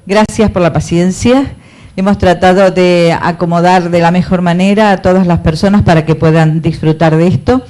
Gracias por la paciencia. Hemos tratado de acomodar de la mejor manera a todas las personas para que puedan disfrutar de esto.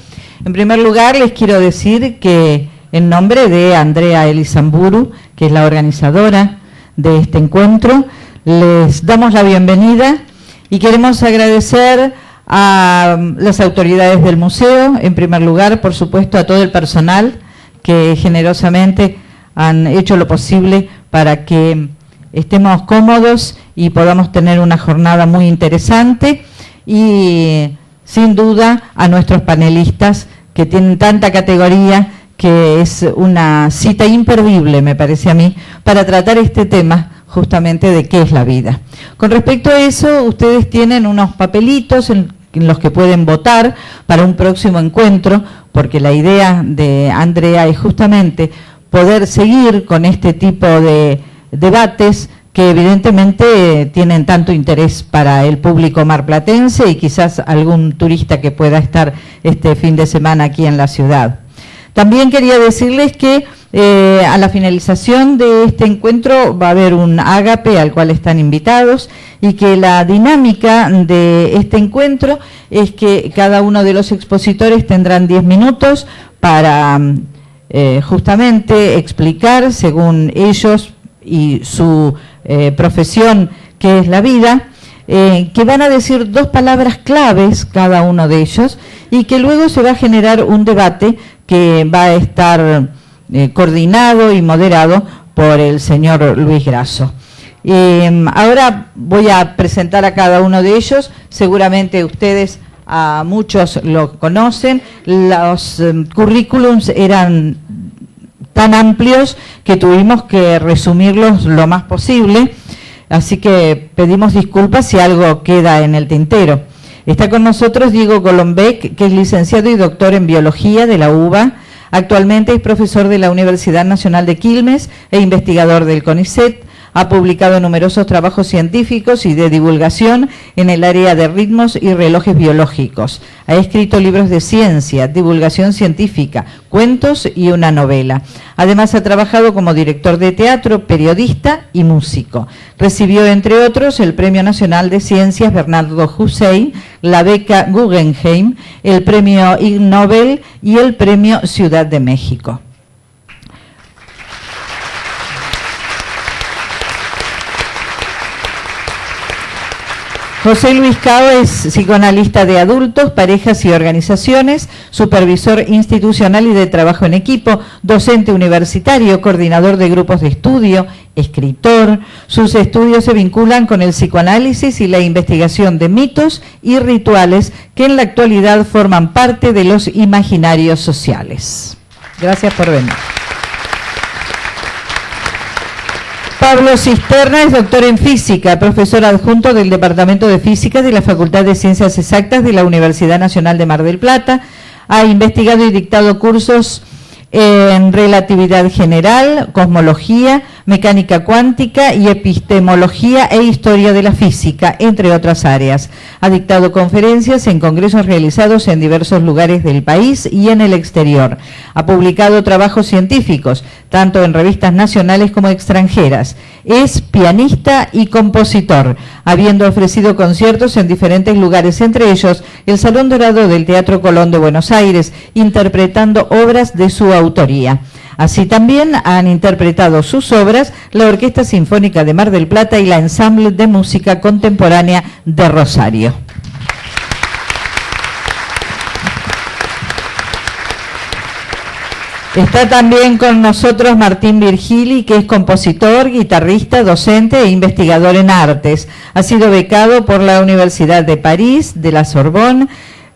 En primer lugar, les quiero decir que en nombre de Andrea Elizamburu, que es la organizadora de este encuentro, les damos la bienvenida y queremos agradecer a las autoridades del museo, en primer lugar, por supuesto, a todo el personal que generosamente han hecho lo posible para que estemos cómodos y podamos tener una jornada muy interesante, y sin duda a nuestros panelistas que tienen tanta categoría, que es una cita imperdible, me parece a mí, para tratar este tema justamente de qué es la vida. Con respecto a eso, ustedes tienen unos papelitos en los que pueden votar para un próximo encuentro, porque la idea de Andrea es justamente poder seguir con este tipo de debates que evidentemente tienen tanto interés para el público marplatense y quizás algún turista que pueda estar este fin de semana aquí en la ciudad. También quería decirles que a la finalización de este encuentro va a haber un ágape al cual están invitados, y que la dinámica de este encuentro es que cada uno de los expositores tendrán 10 minutos para justamente explicar, según ellos y su profesión, qué es la vida, que van a decir 2 palabras claves cada uno de ellos, y que luego se va a generar un debate que va a estar coordinado y moderado por el señor Luis Grasso. Ahora voy a presentar a cada uno de ellos. Seguramente ustedes a muchos lo conocen. Los currículums eran tan amplios que tuvimos que resumirlos lo más posible, así que pedimos disculpas si algo queda en el tintero. Está con nosotros Diego Golombek, que es licenciado y doctor en Biología de la UBA. Actualmente es profesor de la Universidad Nacional de Quilmes e investigador del CONICET. Ha publicado numerosos trabajos científicos y de divulgación en el área de ritmos y relojes biológicos. Ha escrito libros de ciencia, divulgación científica, cuentos y una novela. Además ha trabajado como director de teatro, periodista y músico. Recibió, entre otros, el Premio Nacional de Ciencias Bernardo Hussein, la beca Guggenheim, el Premio Ig Nobel y el Premio Ciudad de México. José Luis Cao es psicoanalista de adultos, parejas y organizaciones, supervisor institucional y de trabajo en equipo, docente universitario, coordinador de grupos de estudio, escritor. Sus estudios se vinculan con el psicoanálisis y la investigación de mitos y rituales que en la actualidad forman parte de los imaginarios sociales. Gracias por venir. Pablo Cisterna es doctor en física, profesor adjunto del Departamento de Física de la Facultad de Ciencias Exactas de la Universidad Nacional de Mar del Plata. Ha investigado y dictado cursos en relatividad general, cosmología, mecánica cuántica y epistemología e historia de la física, entre otras áreas. Ha dictado conferencias en congresos realizados en diversos lugares del país y en el exterior. Ha publicado trabajos científicos, tanto en revistas nacionales como extranjeras. Es pianista y compositor, habiendo ofrecido conciertos en diferentes lugares, entre ellos el Salón Dorado del Teatro Colón de Buenos Aires, interpretando obras de su autoría. Así también han interpretado sus obras la Orquesta Sinfónica de Mar del Plata y la Ensamble de Música Contemporánea de Rosario. Está también con nosotros Martín Virgili, que es compositor, guitarrista, docente e investigador en artes. Ha sido becado por la Universidad de París, de la Sorbonne,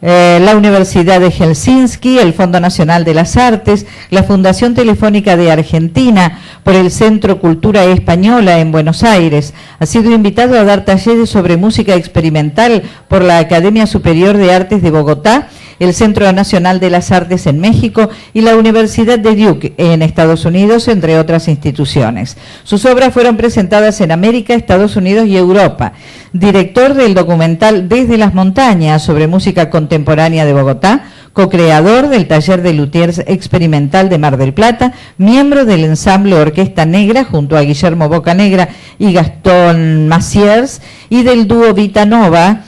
la Universidad de Helsinki, el Fondo Nacional de las Artes, la Fundación Telefónica de Argentina, por el Centro Cultura Española en Buenos Aires. Ha sido invitado a dar talleres sobre música experimental por la Academia Superior de Artes de Bogotá, el Centro Nacional de las Artes en México y la Universidad de Duke en Estados Unidos, entre otras instituciones. Sus obras fueron presentadas en América, Estados Unidos y Europa. Director del documental Desde las Montañas sobre música contemporánea de Bogotá, co-creador del Taller de Luthiers Experimental de Mar del Plata, miembro del ensamble Orquesta Negra junto a Guillermo Bocanegra y Gastón Massiers, y del dúo Vita Nova,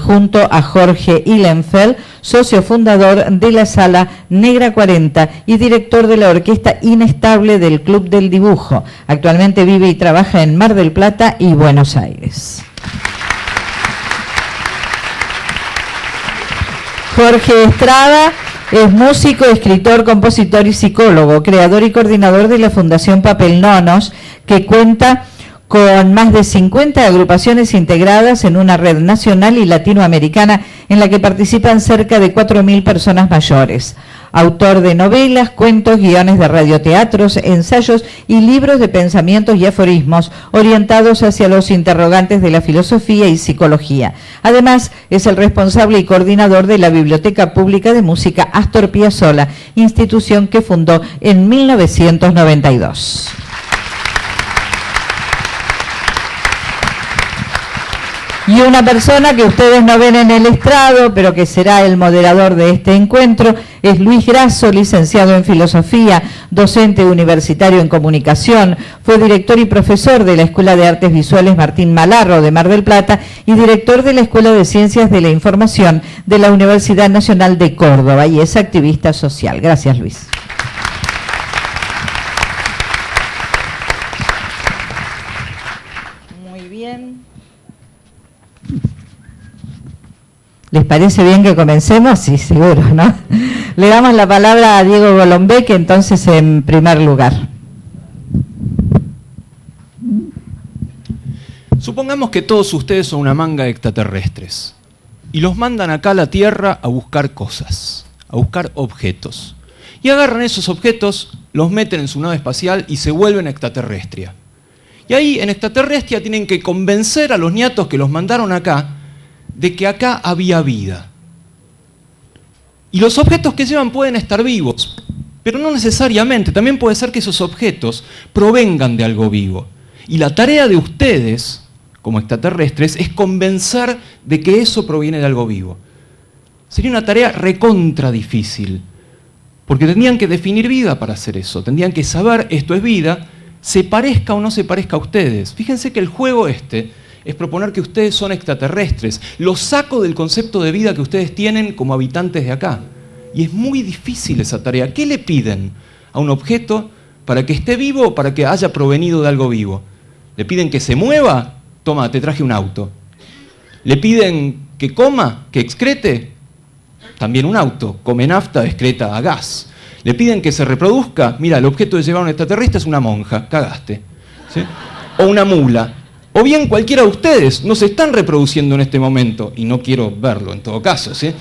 junto a Jorge Ihlenfeld, socio fundador de la Sala Negra 40 y director de la Orquesta Inestable del Club del Dibujo. Actualmente vive y trabaja en Mar del Plata y Buenos Aires. Jorge Estrada es músico, escritor, compositor y psicólogo, creador y coordinador de la Fundación Papel Nonos, que cuenta con más de 50 agrupaciones integradas en una red nacional y latinoamericana en la que participan cerca de 4.000 personas mayores. Autor de novelas, cuentos, guiones de radioteatros, ensayos y libros de pensamientos y aforismos orientados hacia los interrogantes de la filosofía y psicología. Además, es el responsable y coordinador de la Biblioteca Pública de Música Astor Piazzolla, institución que fundó en 1992. Y una persona que ustedes no ven en el estrado, pero que será el moderador de este encuentro, es Luis Grasso, licenciado en Filosofía, docente universitario en Comunicación, fue director y profesor de la Escuela de Artes Visuales Martín Malarro de Mar del Plata y director de la Escuela de Ciencias de la Información de la Universidad Nacional de Córdoba, y es activista social. Gracias, Luis. Muy bien. ¿Les parece bien que comencemos? Sí, seguro, ¿no? Le damos la palabra a Diego Golombek, entonces, en primer lugar. Supongamos que todos ustedes son una manga de extraterrestres y los mandan acá a la Tierra a buscar cosas, a buscar objetos. Y agarran esos objetos, los meten en su nave espacial y se vuelven extraterrestres. Y ahí, en extraterrestres, tienen que convencer a los ñatos que los mandaron acá de que acá había vida. Y los objetos que llevan pueden estar vivos, pero no necesariamente. También puede ser que esos objetos provengan de algo vivo. Y la tarea de ustedes, como extraterrestres, es convencer de que eso proviene de algo vivo. Sería una tarea recontra difícil, porque tendrían que definir vida para hacer eso. Tendrían que saber, esto es vida, se parezca o no se parezca a ustedes. Fíjense que el juego es proponer que ustedes son extraterrestres. Los saco del concepto de vida que ustedes tienen como habitantes de acá. Y es muy difícil esa tarea. ¿Qué le piden a un objeto para que esté vivo o para que haya provenido de algo vivo? ¿Le piden que se mueva? Toma, te traje un auto. ¿Le piden que coma? ¿Que excrete? También un auto. Come nafta, excreta a gas. ¿Le piden que se reproduzca? Mira, el objeto de llevar a un extraterrestre es una monja. Cagaste. ¿Sí? O una mula. O bien cualquiera de ustedes no se están reproduciendo en este momento, y no quiero verlo en todo caso, ¿sí?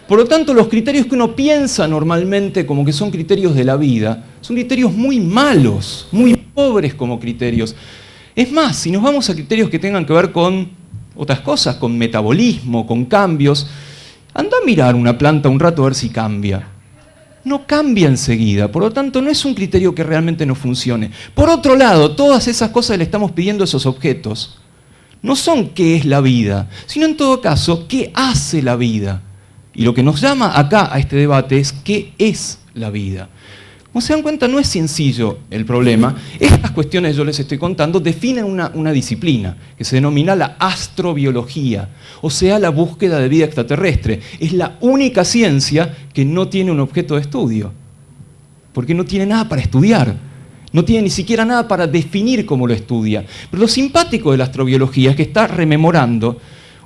Por lo tanto, los criterios que uno piensa normalmente como que son criterios de la vida, son criterios muy malos, muy pobres como criterios. Es más, si nos vamos a criterios que tengan que ver con otras cosas, con metabolismo, con cambios, anda a mirar una planta un rato a ver si cambia. No cambia enseguida, por lo tanto no es un criterio que realmente no funcione. Por otro lado, todas esas cosas que le estamos pidiendo a esos objetos no son qué es la vida, sino en todo caso qué hace la vida. Y lo que nos llama acá a este debate es qué es la vida. Como se dan cuenta, no es sencillo el problema. Estas cuestiones que yo les estoy contando definen una disciplina que se denomina la astrobiología, o sea, la búsqueda de vida extraterrestre. Es la única ciencia que no tiene un objeto de estudio, porque no tiene nada para estudiar, no tiene ni siquiera nada para definir cómo lo estudia. Pero lo simpático de la astrobiología es que está rememorando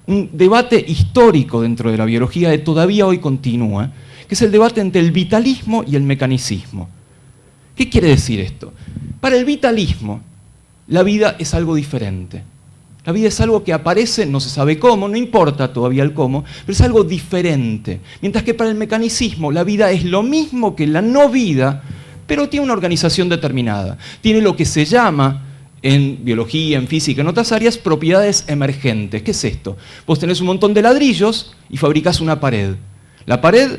un debate histórico dentro de la biología que todavía hoy continúa, que es el debate entre el vitalismo y el mecanicismo. ¿Qué quiere decir esto? Para el vitalismo, la vida es algo diferente. La vida es algo que aparece, no se sabe cómo, no importa todavía el cómo, pero es algo diferente. Mientras que para el mecanicismo, la vida es lo mismo que la no vida, pero tiene una organización determinada. Tiene lo que se llama, en biología, en física, en otras áreas, propiedades emergentes. ¿Qué es esto? Vos tenés un montón de ladrillos y fabricás una pared. La pared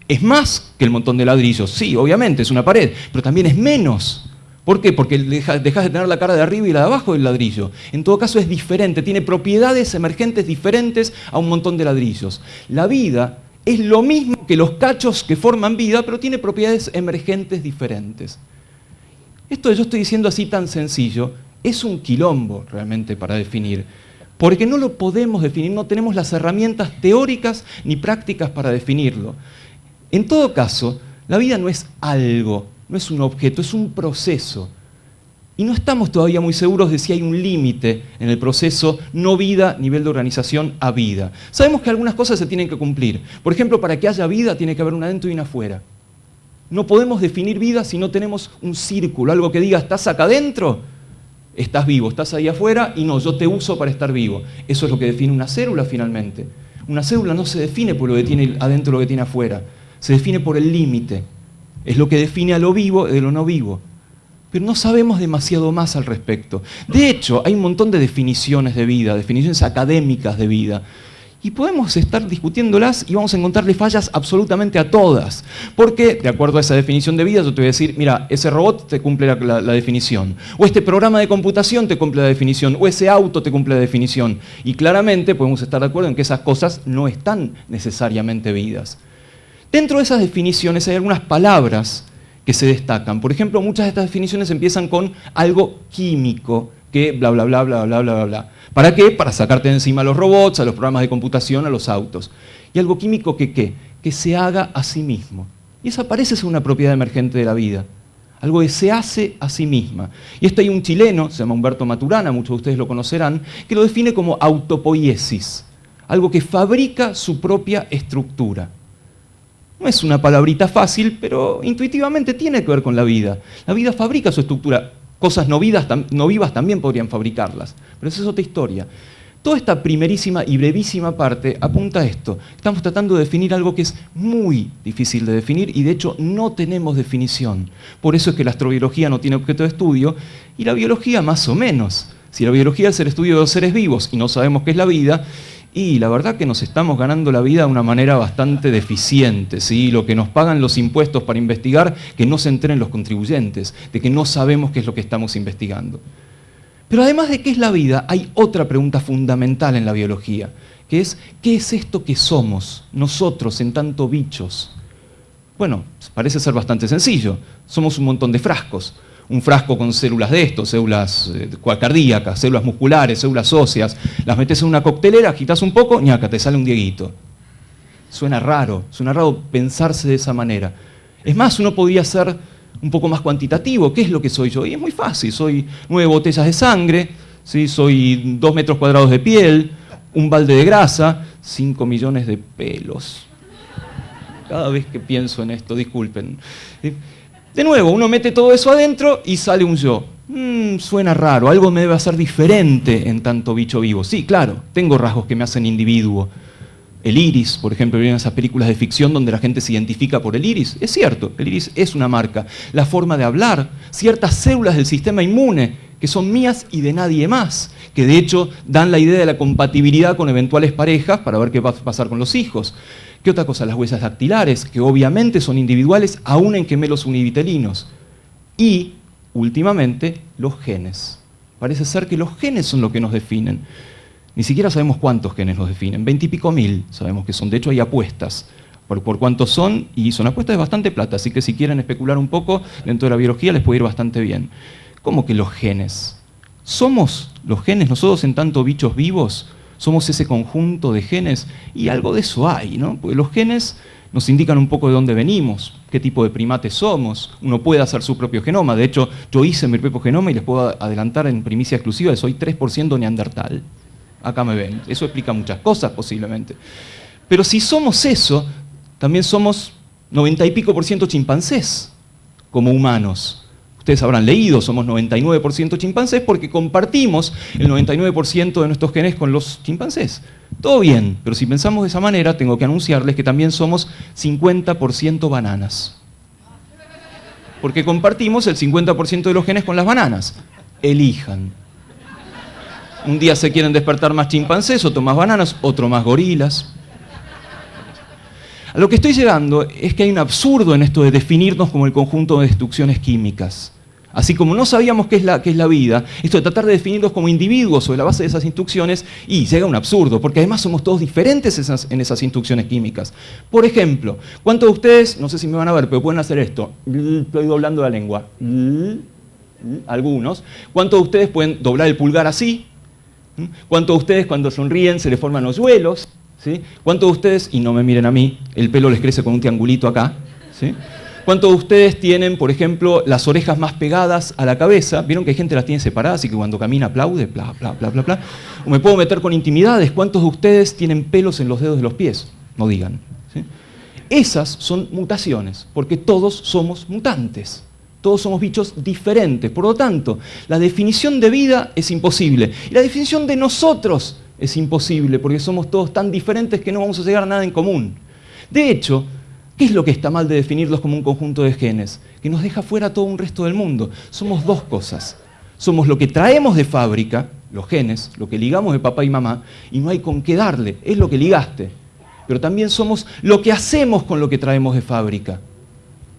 es más que el montón de ladrillos. Sí, obviamente, es una pared, pero también es menos. ¿Por qué? Porque dejás de tener la cara de arriba y la de abajo del ladrillo. En todo caso es diferente, tiene propiedades emergentes diferentes a un montón de ladrillos. La vida es lo mismo que los cachos que forman vida, pero tiene propiedades emergentes diferentes. Esto que yo estoy diciendo así tan sencillo es un quilombo realmente para definir, porque no lo podemos definir, no tenemos las herramientas teóricas ni prácticas para definirlo. En todo caso, la vida no es algo, no es un objeto, es un proceso. Y no estamos todavía muy seguros de si hay un límite en el proceso no vida, nivel de organización a vida. Sabemos que algunas cosas se tienen que cumplir. Por ejemplo, para que haya vida tiene que haber una adentro y una afuera. No podemos definir vida si no tenemos un círculo, algo que diga, ¿estás acá adentro? Estás vivo, estás ahí afuera y no, yo te uso para estar vivo. Eso es lo que define una célula finalmente. Una célula no se define por lo que tiene adentro o lo que tiene afuera, se define por el límite. Es lo que define a lo vivo de lo no vivo. Pero no sabemos demasiado más al respecto. De hecho, hay un montón de definiciones de vida, definiciones académicas de vida. Y podemos estar discutiéndolas y vamos a encontrarle fallas absolutamente a todas. Porque, de acuerdo a esa definición de vida, yo te voy a decir, mira, ese robot te cumple la definición. O este programa de computación te cumple la definición. O ese auto te cumple la definición. Y claramente podemos estar de acuerdo en que esas cosas no están necesariamente vidas. Dentro de esas definiciones hay algunas palabras que se destacan. Por ejemplo, muchas de estas definiciones empiezan con algo químico, que bla, bla, bla, bla, bla, bla, bla. ¿Para qué? Para sacarte de encima a los robots, a los programas de computación, a los autos. ¿Y algo químico que qué? Que se haga a sí mismo. Y esa parece ser una propiedad emergente de la vida. Algo que se hace a sí misma. Y esto hay un chileno, se llama Humberto Maturana, muchos de ustedes lo conocerán, que lo define como autopoiesis. Algo que fabrica su propia estructura. No es una palabrita fácil, pero intuitivamente tiene que ver con la vida. La vida fabrica su estructura. Cosas no vivas también podrían fabricarlas, pero esa es otra historia. Toda esta primerísima y brevísima parte apunta a esto. Estamos tratando de definir algo que es muy difícil de definir y de hecho no tenemos definición. Por eso es que la astrobiología no tiene objeto de estudio y la biología más o menos. Si la biología es el estudio de los seres vivos y no sabemos qué es la vida, y la verdad que nos estamos ganando la vida de una manera bastante deficiente, ¿sí? Lo que nos pagan los impuestos para investigar, que no se enteren los contribuyentes, de que no sabemos qué es lo que estamos investigando. Pero además de qué es la vida, hay otra pregunta fundamental en la biología, que es, ¿qué es esto que somos nosotros en tanto bichos? Bueno, parece ser bastante sencillo, somos un montón de frascos. Un frasco con células de estos, células cardíacas, células musculares, células óseas, las metes en una coctelera, agitas un poco, ñaca, te sale un Dieguito. Suena raro pensarse de esa manera. Es más, uno podría ser un poco más cuantitativo. ¿Qué es lo que soy yo? Y es muy fácil, soy 9 botellas de sangre, ¿sí? Soy 2 metros cuadrados de piel, un balde de grasa, 5 millones de pelos. Cada vez que pienso en esto, disculpen. De nuevo, uno mete todo eso adentro y sale un yo. Suena raro, algo me debe hacer diferente en tanto bicho vivo. Sí, claro, tengo rasgos que me hacen individuo. El iris, por ejemplo, vienen esas películas de ficción donde la gente se identifica por el iris. Es cierto, el iris es una marca. La forma de hablar, ciertas células del sistema inmune, que son mías y de nadie más, que de hecho dan la idea de la compatibilidad con eventuales parejas para ver qué va a pasar con los hijos. ¿Qué otra cosa? Las huellas dactilares, que obviamente son individuales, aún en gemelos univitelinos. Y, últimamente, los genes. Parece ser que los genes son lo que nos definen. Ni siquiera sabemos cuántos genes nos definen. 20 y pico mil sabemos que son. De hecho, hay apuestas por cuántos son, y son apuestas de bastante plata. Así que si quieren especular un poco dentro de la biología, les puede ir bastante bien. ¿Cómo que los genes? ¿Somos los genes nosotros en tanto bichos vivos? Somos ese conjunto de genes y algo de eso hay, ¿no? Porque los genes nos indican un poco de dónde venimos, qué tipo de primates somos. Uno puede hacer su propio genoma. De hecho, yo hice mi propio genoma y les puedo adelantar en primicia exclusiva que soy 3% neandertal. Acá me ven. Eso explica muchas cosas posiblemente. Pero si somos eso, también somos 90 y pico % chimpancés como humanos. Ustedes habrán leído, somos 99% chimpancés porque compartimos el 99% de nuestros genes con los chimpancés. Todo bien, pero si pensamos de esa manera, tengo que anunciarles que también somos 50% bananas. Porque compartimos el 50% de los genes con las bananas. Elijan. Un día se quieren despertar más chimpancés, otro más bananas, otro más gorilas. A lo que estoy llegando es que hay un absurdo en esto de definirnos como el conjunto de destrucciones químicas. Así como no sabíamos qué es la vida, esto de tratar de definirlos como individuos sobre la base de esas instrucciones, y llega a un absurdo, porque además somos todos diferentes en esas instrucciones químicas. Por ejemplo, ¿cuántos de ustedes, no sé si me van a ver, pero pueden hacer esto? Estoy doblando la lengua. Algunos. ¿Cuántos de ustedes pueden doblar el pulgar así? ¿Cuántos de ustedes cuando sonríen se les forman hoyuelos? ¿Sí? ¿Cuántos de ustedes, y no me miren a mí, el pelo les crece con un triangulito acá? ¿Sí? ¿Cuántos de ustedes tienen, por ejemplo, las orejas más pegadas a la cabeza? ¿Vieron que hay gente que las tiene separadas y que cuando camina aplaude? Bla, bla, bla, bla, bla. O me puedo meter con intimidades. ¿Cuántos de ustedes tienen pelos en los dedos de los pies? No digan. ¿Sí? Esas son mutaciones, porque todos somos mutantes. Todos somos bichos diferentes. Por lo tanto, la definición de vida es imposible. Y la definición de nosotros es imposible, porque somos todos tan diferentes que no vamos a llegar a nada en común. De hecho, ¿qué es lo que está mal de definirlos como un conjunto de genes? Que nos deja fuera todo un resto del mundo. Somos dos cosas. Somos lo que traemos de fábrica, los genes, lo que ligamos de papá y mamá, y no hay con qué darle, es lo que ligaste. Pero también somos lo que hacemos con lo que traemos de fábrica.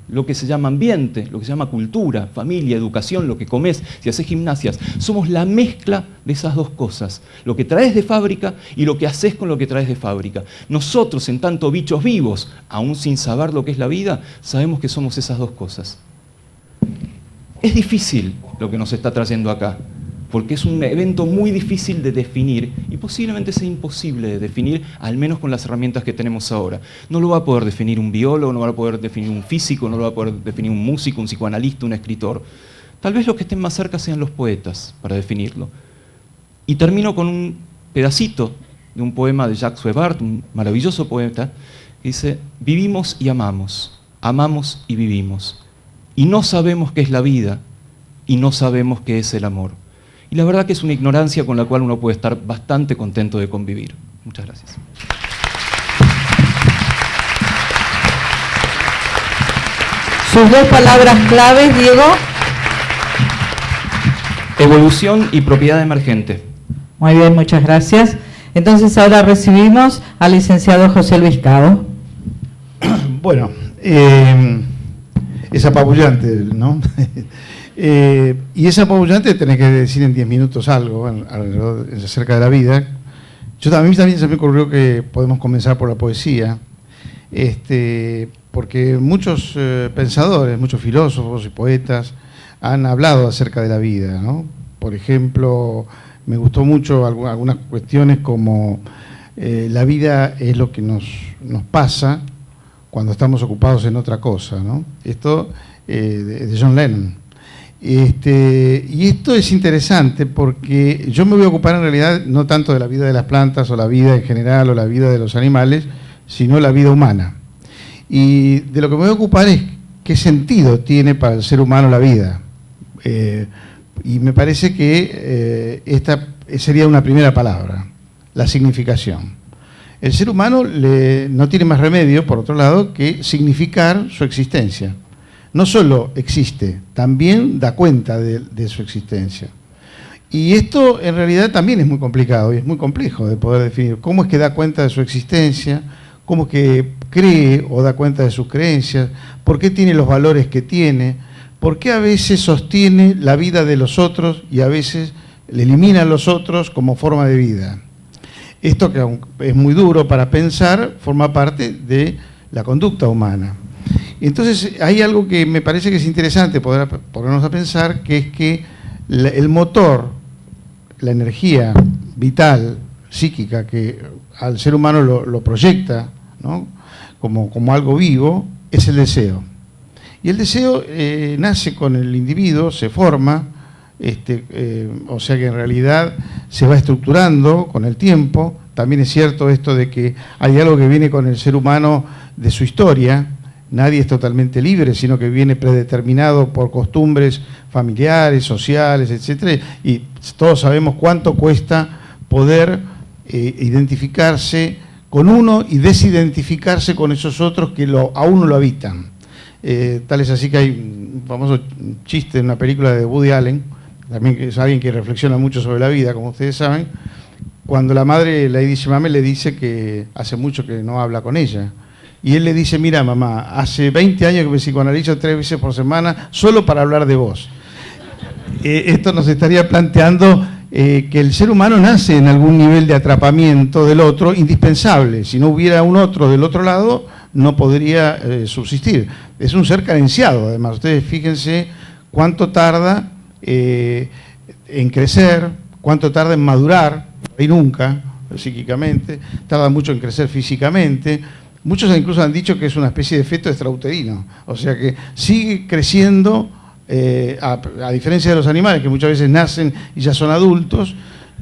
Lo que se llama ambiente, lo que se llama cultura, familia, educación, lo que comes, si haces gimnasias. Somos la mezcla de esas dos cosas. Lo que traes de fábrica y lo que haces con lo que traes de fábrica. Nosotros, en tanto bichos vivos, aún sin saber lo que es la vida, sabemos que somos esas dos cosas. Es difícil lo que nos está trayendo acá, porque es un evento muy difícil de definir y posiblemente sea imposible de definir, al menos con las herramientas que tenemos ahora. No lo va a poder definir un biólogo, no va a poder definir un físico, no lo va a poder definir un músico, un psicoanalista, un escritor. Tal vez los que estén más cerca sean los poetas para definirlo. Y termino con un pedacito de un poema de Jacques Weber, un maravilloso poeta, que dice: vivimos y amamos, amamos y vivimos, y no sabemos qué es la vida, y no sabemos qué es el amor. Y la verdad que es una ignorancia con la cual uno puede estar bastante contento de convivir. Muchas gracias. Sus dos palabras claves, Diego. Evolución y propiedad emergente. Muy bien, muchas gracias. Entonces ahora recibimos al licenciado José Luis Cabo. Bueno, es apabullante, ¿no? Y es apabullante tener que decir en 10 minutos algo acerca de la vida. A mí también se me ocurrió que podemos comenzar por la poesía, porque muchos pensadores, muchos filósofos y poetas han hablado acerca de la vida, ¿no? Por ejemplo, me gustó mucho algunas cuestiones como la vida es lo que nos pasa cuando estamos ocupados en otra cosa, ¿no? Esto de John Lennon. Y esto es interesante porque yo me voy a ocupar en realidad no tanto de la vida de las plantas o la vida en general o la vida de los animales, sino la vida humana. Y de lo que me voy a ocupar es qué sentido tiene para el ser humano la vida. Y me parece que esta sería una primera palabra, la significación. El ser humano no tiene más remedio, por otro lado, que significar su existencia. No solo existe, también da cuenta de su existencia. Y esto en realidad también es muy complicado y es muy complejo de poder definir cómo es que da cuenta de su existencia, cómo es que cree o da cuenta de sus creencias, por qué tiene los valores que tiene, por qué a veces sostiene la vida de los otros y a veces le elimina a los otros como forma de vida. Esto, que es muy duro para pensar, forma parte de la conducta humana. Entonces hay algo que me parece que es interesante ponernos a pensar, que es que el motor, la energía vital, psíquica, que al ser humano lo proyecta, ¿no? como algo vivo, es el deseo. Y el deseo nace con el individuo, se forma, o sea que en realidad se va estructurando con el tiempo. También es cierto esto de que hay algo que viene con el ser humano de su historia. Nadie es totalmente libre, sino que viene predeterminado por costumbres familiares, sociales, etc. Y todos sabemos cuánto cuesta poder identificarse con uno y desidentificarse con esos otros que a uno lo habitan. Tal es así que hay un famoso chiste en una película de Woody Allen, también que es alguien que reflexiona mucho sobre la vida, como ustedes saben, cuando la madre, Lady Shimame, le dice que hace mucho que no habla con ella. Y él le dice: mira mamá, hace 20 años que me psicoanalizo 3 veces por semana solo para hablar de vos. esto nos estaría planteando que el ser humano nace en algún nivel de atrapamiento del otro indispensable. Si no hubiera un otro del otro lado, no podría subsistir. Es un ser carenciado, además. Ustedes fíjense cuánto tarda en crecer, cuánto tarda en madurar, y nunca, psíquicamente, tarda mucho en crecer físicamente. Muchos incluso han dicho que es una especie de feto extrauterino, o sea que sigue creciendo. A diferencia de los animales que muchas veces nacen y ya son adultos,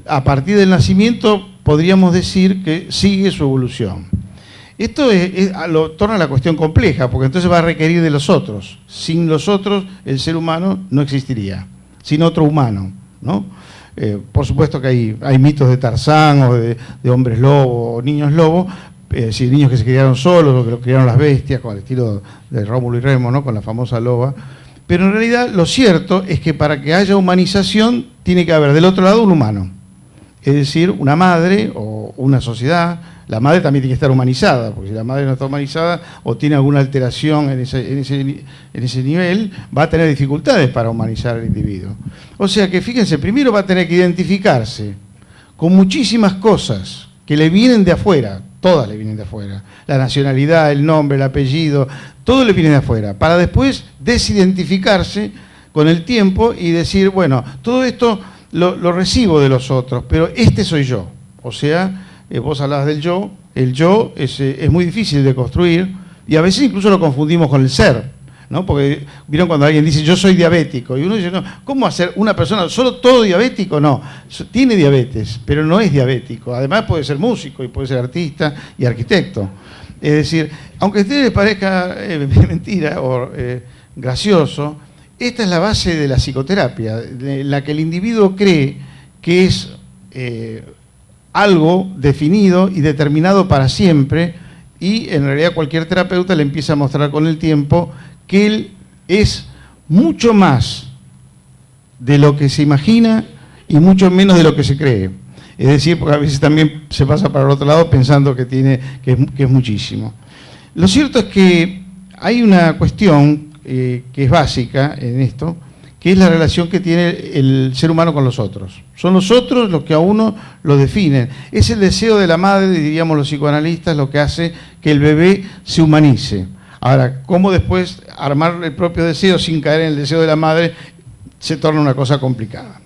a partir del nacimiento podríamos decir que sigue su evolución. Esto lo torna la cuestión compleja, porque entonces va a requerir de los otros. Sin los otros el ser humano no existiría, sin otro humano, ¿no? Por supuesto que hay mitos de Tarzán o de hombres lobo o niños lobo, niños que se criaron solos o que los criaron las bestias, con el estilo de Rómulo y Remo, ¿no? Con la famosa loba. Pero en realidad lo cierto es que para que haya humanización tiene que haber del otro lado un humano. Es decir, una madre o una sociedad. La madre también tiene que estar humanizada, porque si la madre no está humanizada o tiene alguna alteración en ese nivel, va a tener dificultades para humanizar al individuo. O sea que fíjense, primero va a tener que identificarse con muchísimas cosas que le vienen de afuera, todas le vienen de afuera, la nacionalidad, el nombre, el apellido, todo le viene de afuera, para después desidentificarse con el tiempo y decir, bueno, todo esto lo recibo de los otros, pero este soy yo. O sea, vos hablabas del yo, el yo es muy difícil de construir y a veces incluso lo confundimos con el ser, ¿no? Porque vieron cuando alguien dice yo soy diabético y uno dice, no, ¿cómo hacer una persona solo todo diabético? No, tiene diabetes, pero no es diabético. Además puede ser músico y puede ser artista y arquitecto. Es decir, aunque a ustedes les parezca mentira o gracioso, esta es la base de la psicoterapia, de la que el individuo cree que es algo definido y determinado para siempre, y en realidad cualquier terapeuta le empieza a mostrar con el tiempo que él es mucho más de lo que se imagina y mucho menos de lo que se cree. Es decir, porque a veces también se pasa para el otro lado pensando que es muchísimo. Lo cierto es que hay una cuestión que es básica en esto, que es la relación que tiene el ser humano con los otros. Son los otros los que a uno lo definen. Es el deseo de la madre, diríamos los psicoanalistas, lo que hace que el bebé se humanice. Ahora, cómo después armar el propio deseo sin caer en el deseo de la madre se torna una cosa complicada.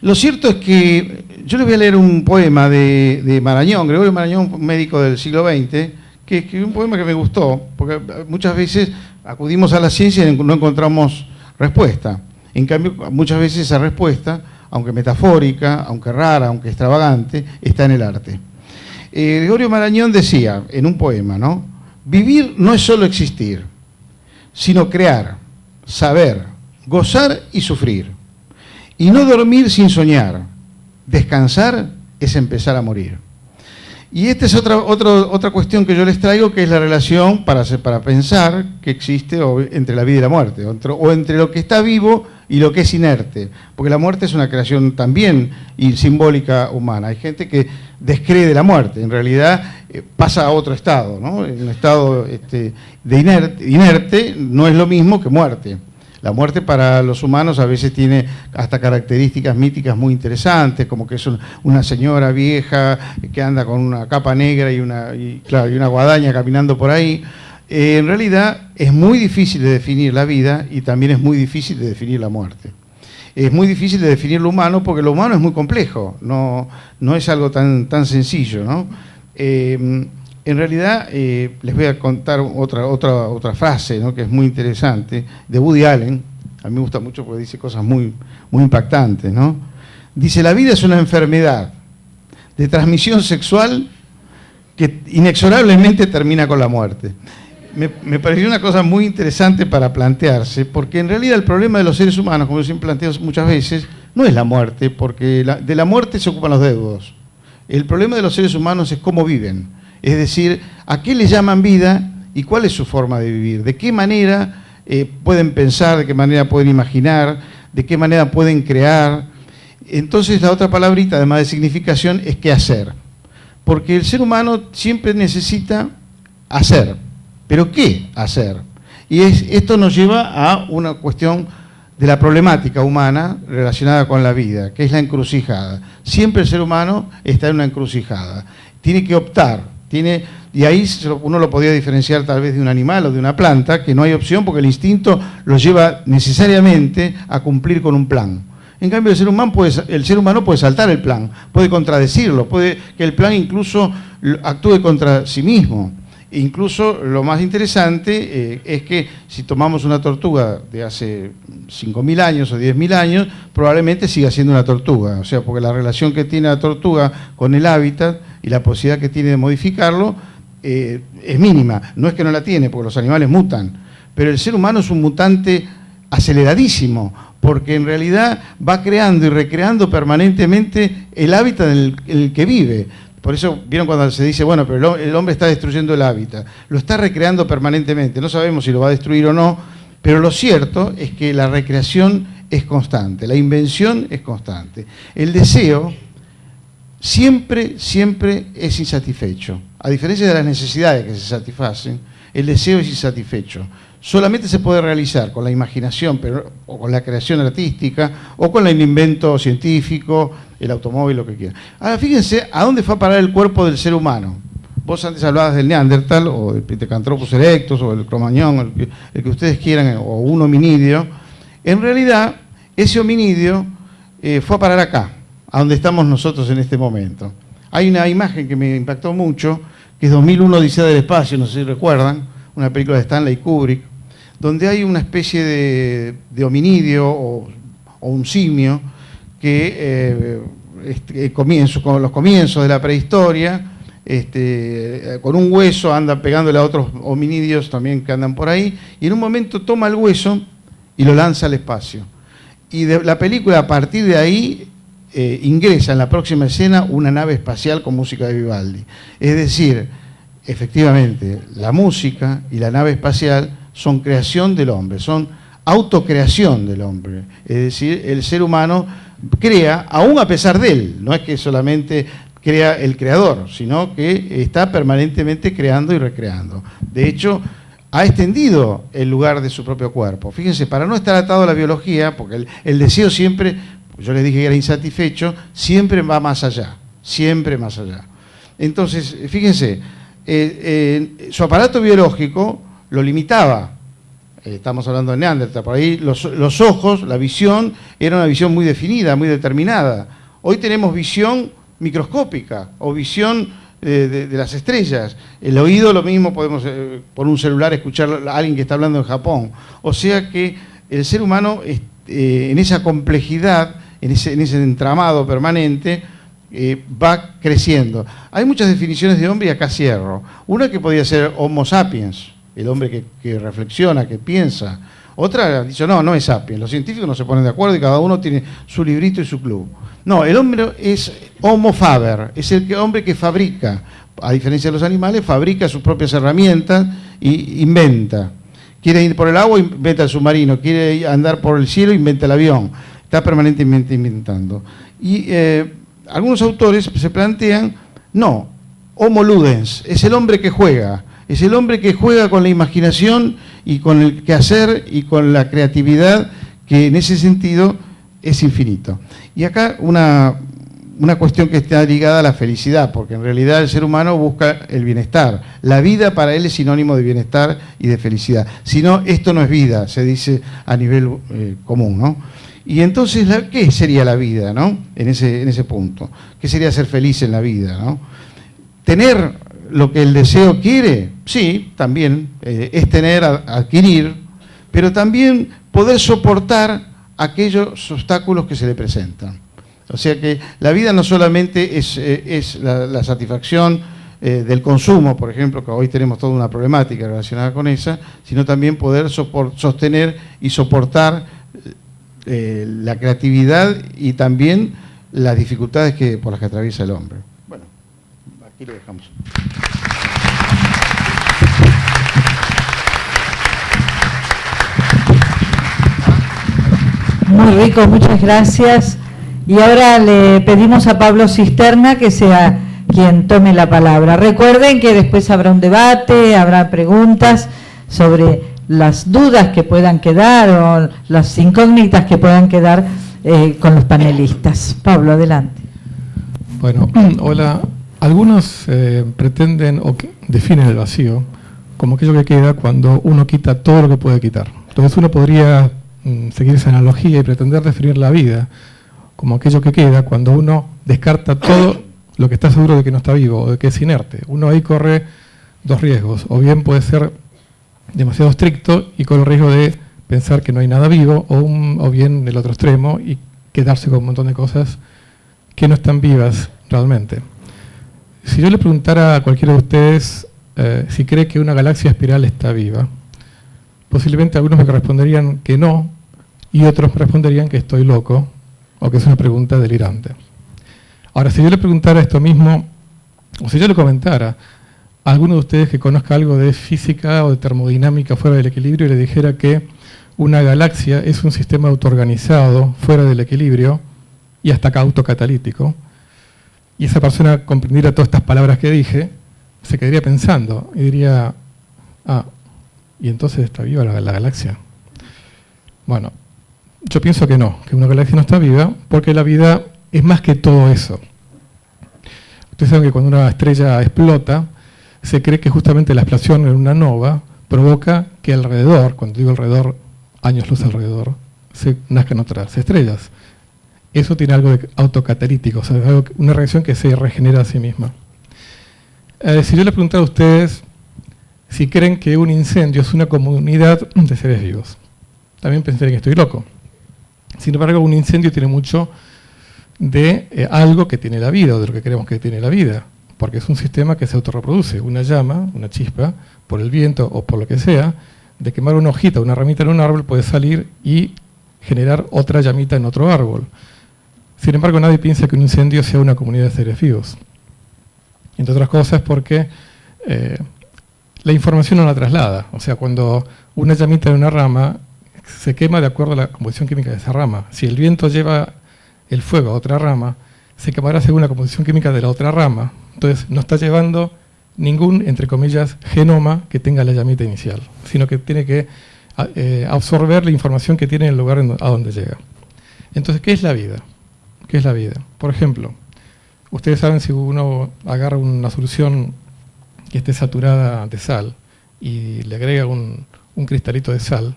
Lo cierto es que yo les voy a leer un poema de Marañón, Gregorio Marañón, un médico del siglo XX, que escribió un poema que me gustó, porque muchas veces acudimos a la ciencia y no encontramos respuesta. En cambio, muchas veces esa respuesta, aunque metafórica, aunque rara, aunque extravagante, está en el arte. Gregorio Marañón decía en un poema, ¿no? Vivir no es solo existir, sino crear, saber, gozar y sufrir. Y no dormir sin soñar. Descansar es empezar a morir. Y esta es otra cuestión que yo les traigo, que es la relación para pensar que existe entre la vida y la muerte, o entre lo que está vivo y lo que es inerte. Porque la muerte es una creación también simbólica humana. Hay gente que descree de la muerte, en realidad pasa a otro estado, ¿no? En un estado de inerte no es lo mismo que muerte. La muerte para los humanos a veces tiene hasta características míticas muy interesantes, como que es una señora vieja que anda con una capa negra y una guadaña caminando por ahí. En realidad es muy difícil de definir la vida y también es muy difícil de definir la muerte. Es muy difícil de definir lo humano porque lo humano es muy complejo, no es algo tan sencillo, ¿no? En realidad, les voy a contar otra frase, ¿no? Que es muy interesante, de Woody Allen. A mí me gusta mucho porque dice cosas muy impactantes, ¿no? Dice, la vida es una enfermedad de transmisión sexual que inexorablemente termina con la muerte. Me pareció una cosa muy interesante para plantearse, porque en realidad el problema de los seres humanos, como yo siempre planteo muchas veces, no es la muerte, porque de la muerte se ocupan los deudos. El problema de los seres humanos es cómo viven. Es decir, ¿a qué le llaman vida y cuál es su forma de vivir? ¿De qué manera pueden pensar, de qué manera pueden imaginar, de qué manera pueden crear? Entonces la otra palabrita, además de significación, es qué hacer. Porque el ser humano siempre necesita hacer. ¿Pero qué hacer? Y esto nos lleva a una cuestión de la problemática humana relacionada con la vida, que es la encrucijada. Siempre el ser humano está en una encrucijada. Tiene que optar, y ahí uno lo podía diferenciar tal vez de un animal o de una planta, que no hay opción porque el instinto lo lleva necesariamente a cumplir con un plan. En cambio, el ser humano puede saltar el plan, puede contradecirlo, puede que el plan incluso actúe contra sí mismo. Incluso lo más interesante es que si tomamos una tortuga de hace 5.000 años o 10.000 años, probablemente siga siendo una tortuga. O sea, porque la relación que tiene la tortuga con el hábitat y la posibilidad que tiene de modificarlo es mínima. No es que no la tiene, porque los animales mutan. Pero el ser humano es un mutante aceleradísimo, porque en realidad va creando y recreando permanentemente el hábitat en el que vive. Por eso, vieron cuando se dice, bueno, pero el hombre está destruyendo el hábitat. Lo está recreando permanentemente. No sabemos si lo va a destruir o no, pero lo cierto es que la recreación es constante, la invención es constante. El deseo siempre es insatisfecho. A diferencia de las necesidades que se satisfacen, el deseo es insatisfecho. Solamente se puede realizar con la imaginación, o con la creación artística, o con el invento científico, el automóvil, lo que quiera. Ahora, fíjense a dónde fue a parar el cuerpo del ser humano. Vos antes hablabas del Neandertal, o del Pithecanthropus erectus, o del Cro-Magnon, el que ustedes quieran, o un hominidio. En realidad, ese hominidio fue a parar acá, a donde estamos nosotros en este momento. Hay una imagen que me impactó mucho, que es 2001 Odisea del Espacio, no sé si recuerdan, una película de Stanley Kubrick, donde hay una especie de hominidio o un simio que con los comienzos de la prehistoria, con un hueso anda pegándole a otros hominidios también que andan por ahí, y en un momento toma el hueso y lo lanza al espacio. Y la película, a partir de ahí, ingresa en la próxima escena una nave espacial con música de Vivaldi. Es decir, efectivamente, la música y la nave espacial son creación del hombre, son autocreación del hombre. Es decir, el ser humano crea, aún a pesar de él. No es que solamente crea el creador, sino que está permanentemente creando y recreando. De hecho, ha extendido el lugar de su propio cuerpo. Fíjense, para no estar atado a la biología, porque el deseo siempre, yo les dije que era insatisfecho, siempre va más allá, siempre más allá. Entonces, fíjense, su aparato biológico lo limitaba. Estamos hablando de Neandertal, por ahí los ojos, la visión, era una visión muy definida, muy determinada. Hoy tenemos visión microscópica o visión de las estrellas. El oído, lo mismo, podemos por un celular escuchar a alguien que está hablando en Japón. O sea que el ser humano, en esa complejidad, en ese entramado permanente, va creciendo. Hay muchas definiciones de hombre y acá cierro. Una que podría ser Homo sapiens, el hombre que reflexiona, que piensa. Otra ha dicho, no es sapiens. Los científicos no se ponen de acuerdo y cada uno tiene su librito y su club. No, el hombre es Homo faber, es el hombre que fabrica. A diferencia de los animales, fabrica sus propias herramientas e inventa. Quiere ir por el agua, inventa el submarino. Quiere andar por el cielo, inventa el avión. Está permanentemente inventando. Y algunos autores se plantean, no, Homo ludens, es el hombre que juega. Es el hombre que juega con la imaginación y con el quehacer y con la creatividad, que en ese sentido es infinito. Y acá una cuestión que está ligada a la felicidad, porque en realidad el ser humano busca el bienestar. La vida para él es sinónimo de bienestar y de felicidad. Si no, esto no es vida, se dice a nivel común, ¿no? Y entonces, ¿qué sería la vida, ¿no? En ese punto. ¿Qué sería ser feliz en la vida, ¿no? Tener lo que el deseo quiere, sí, también es tener, adquirir, pero también poder soportar aquellos obstáculos que se le presentan. O sea que la vida no solamente es la satisfacción del consumo, por ejemplo, que hoy tenemos toda una problemática relacionada con esa, sino también poder sostener y soportar la creatividad y también las dificultades por las que atraviesa el hombre. Bueno, aquí lo dejamos. Muy rico, muchas gracias. Y ahora le pedimos a Pablo Cisterna que sea quien tome la palabra. Recuerden que después habrá un debate, habrá preguntas sobre las dudas que puedan quedar o las incógnitas que puedan quedar con los panelistas. Pablo, adelante. Bueno, hola. Algunos pretenden o definen el vacío como aquello que queda cuando uno quita todo lo que puede quitar. Entonces uno podría seguir esa analogía y pretender definir la vida como aquello que queda cuando uno descarta todo lo que está seguro de que no está vivo o de que es inerte. Uno ahí corre dos riesgos, o bien puede ser demasiado estricto y corre el riesgo de pensar que no hay nada vivo, o bien el otro extremo y quedarse con un montón de cosas que no están vivas realmente. Si yo le preguntara a cualquiera de ustedes si cree que una galaxia espiral está viva, posiblemente algunos me responderían que no, y otros me responderían que estoy loco, o que es una pregunta delirante. Ahora, si yo le preguntara esto mismo, o si yo le comentara a alguno de ustedes que conozca algo de física o de termodinámica fuera del equilibrio y le dijera que una galaxia es un sistema autoorganizado fuera del equilibrio y hasta acá autocatalítico, y esa persona comprendiera todas estas palabras que dije, se quedaría pensando y diría, ¿y entonces está viva la galaxia? Bueno, yo pienso que no, que una galaxia no está viva, porque la vida es más que todo eso. Ustedes saben que cuando una estrella explota, se cree que justamente la explosión en una nova provoca que alrededor, cuando digo alrededor, años luz alrededor, se nazcan otras estrellas. Eso tiene algo de autocatalítico, o sea, es una reacción que se regenera a sí misma. Si yo les preguntara a ustedes si creen que un incendio es una comunidad de seres vivos, también pensarían que estoy loco. Sin embargo, un incendio tiene mucho de algo que tiene la vida, o de lo que creemos que tiene la vida, porque es un sistema que se autorreproduce. Una llama, una chispa, por el viento o por lo que sea, de quemar una hojita, una ramita en un árbol puede salir y generar otra llamita en otro árbol. Sin embargo, nadie piensa que un incendio sea una comunidad de seres vivos. Entre otras cosas porque la información no la traslada. O sea, cuando una llamita en una rama se quema de acuerdo a la composición química de esa rama. Si el viento lleva el fuego a otra rama, se quemará según la composición química de la otra rama. Entonces, no está llevando ningún, entre comillas, genoma que tenga la llamita inicial, sino que tiene que absorber la información que tiene en el lugar a donde llega. Entonces, ¿qué es la vida? ¿Qué es la vida? Por ejemplo, ustedes saben, si uno agarra una solución que esté saturada de sal y le agrega un cristalito de sal,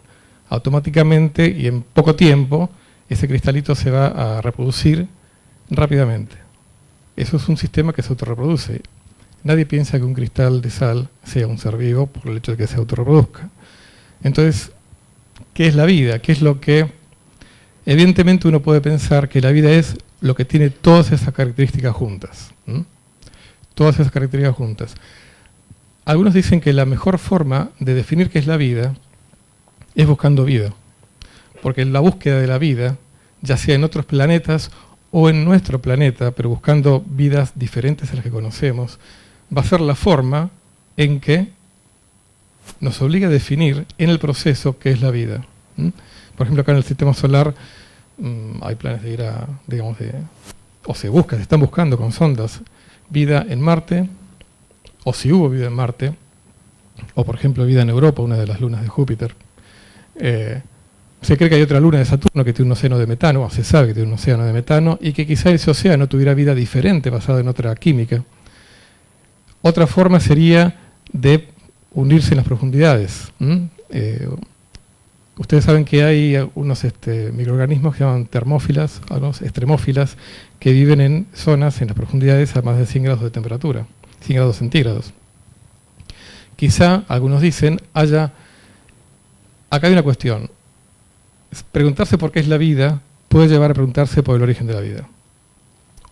automáticamente y en poco tiempo ese cristalito se va a reproducir rápidamente. Eso es un sistema que se autorreproduce. Nadie piensa que un cristal de sal sea un ser vivo por el hecho de que se autorreproduzca. Entonces, ¿qué es la vida? ¿Qué es lo que...? Evidentemente uno puede pensar que la vida es lo que tiene todas esas características juntas. Todas esas características juntas. Algunos dicen que la mejor forma de definir qué es la vida es buscando vida. Porque la búsqueda de la vida, ya sea en otros planetas o en nuestro planeta, pero buscando vidas diferentes a las que conocemos, va a ser la forma en que nos obliga a definir en el proceso qué es la vida. Por ejemplo, acá en el sistema solar hay planes de ir a, digamos, o se están buscando con sondas vida en Marte, o si hubo vida en Marte, o por ejemplo vida en Europa, una de las lunas de Júpiter. Se cree que hay otra luna de Saturno que tiene un océano de metano, o se sabe que tiene un océano de metano, y que quizá ese océano tuviera vida diferente basada en otra química. Otra forma sería de unirse en las profundidades. Ustedes saben que hay unos microorganismos que se llaman termófilas, unos extremófilas, que viven en zonas en las profundidades a más de 100 grados de temperatura, 100 grados centígrados. Quizá, algunos dicen, acá hay una cuestión. Preguntarse por qué es la vida puede llevar a preguntarse por el origen de la vida.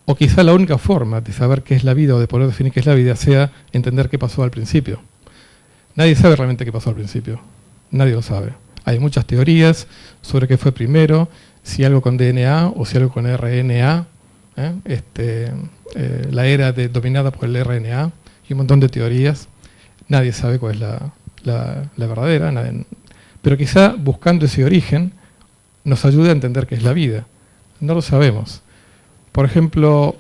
O quizá la única forma de saber qué es la vida o de poder definir qué es la vida sea entender qué pasó al principio. Nadie sabe realmente qué pasó al principio. Nadie lo sabe. Hay muchas teorías sobre qué fue primero, si algo con DNA o si algo con RNA. La era dominada por el RNA y un montón de teorías. Nadie sabe cuál es la verdadera. Pero quizá buscando ese origen nos ayude a entender qué es la vida. No lo sabemos. Por ejemplo,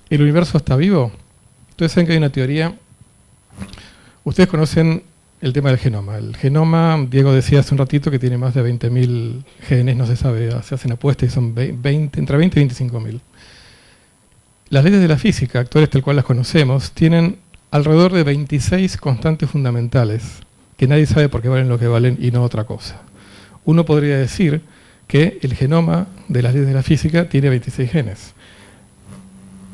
¿el universo está vivo? Ustedes saben que hay una teoría. Ustedes conocen el tema del genoma. El genoma, Diego decía hace un ratito que tiene más de 20.000 genes, no se sabe, se hacen apuestas y son entre 20 y 25.000. Las leyes de la física actuales, tal cual las conocemos, tienen alrededor de 26 constantes fundamentales, que nadie sabe por qué valen lo que valen y no otra cosa. Uno podría decir que el genoma de las leyes de la física tiene 26 genes.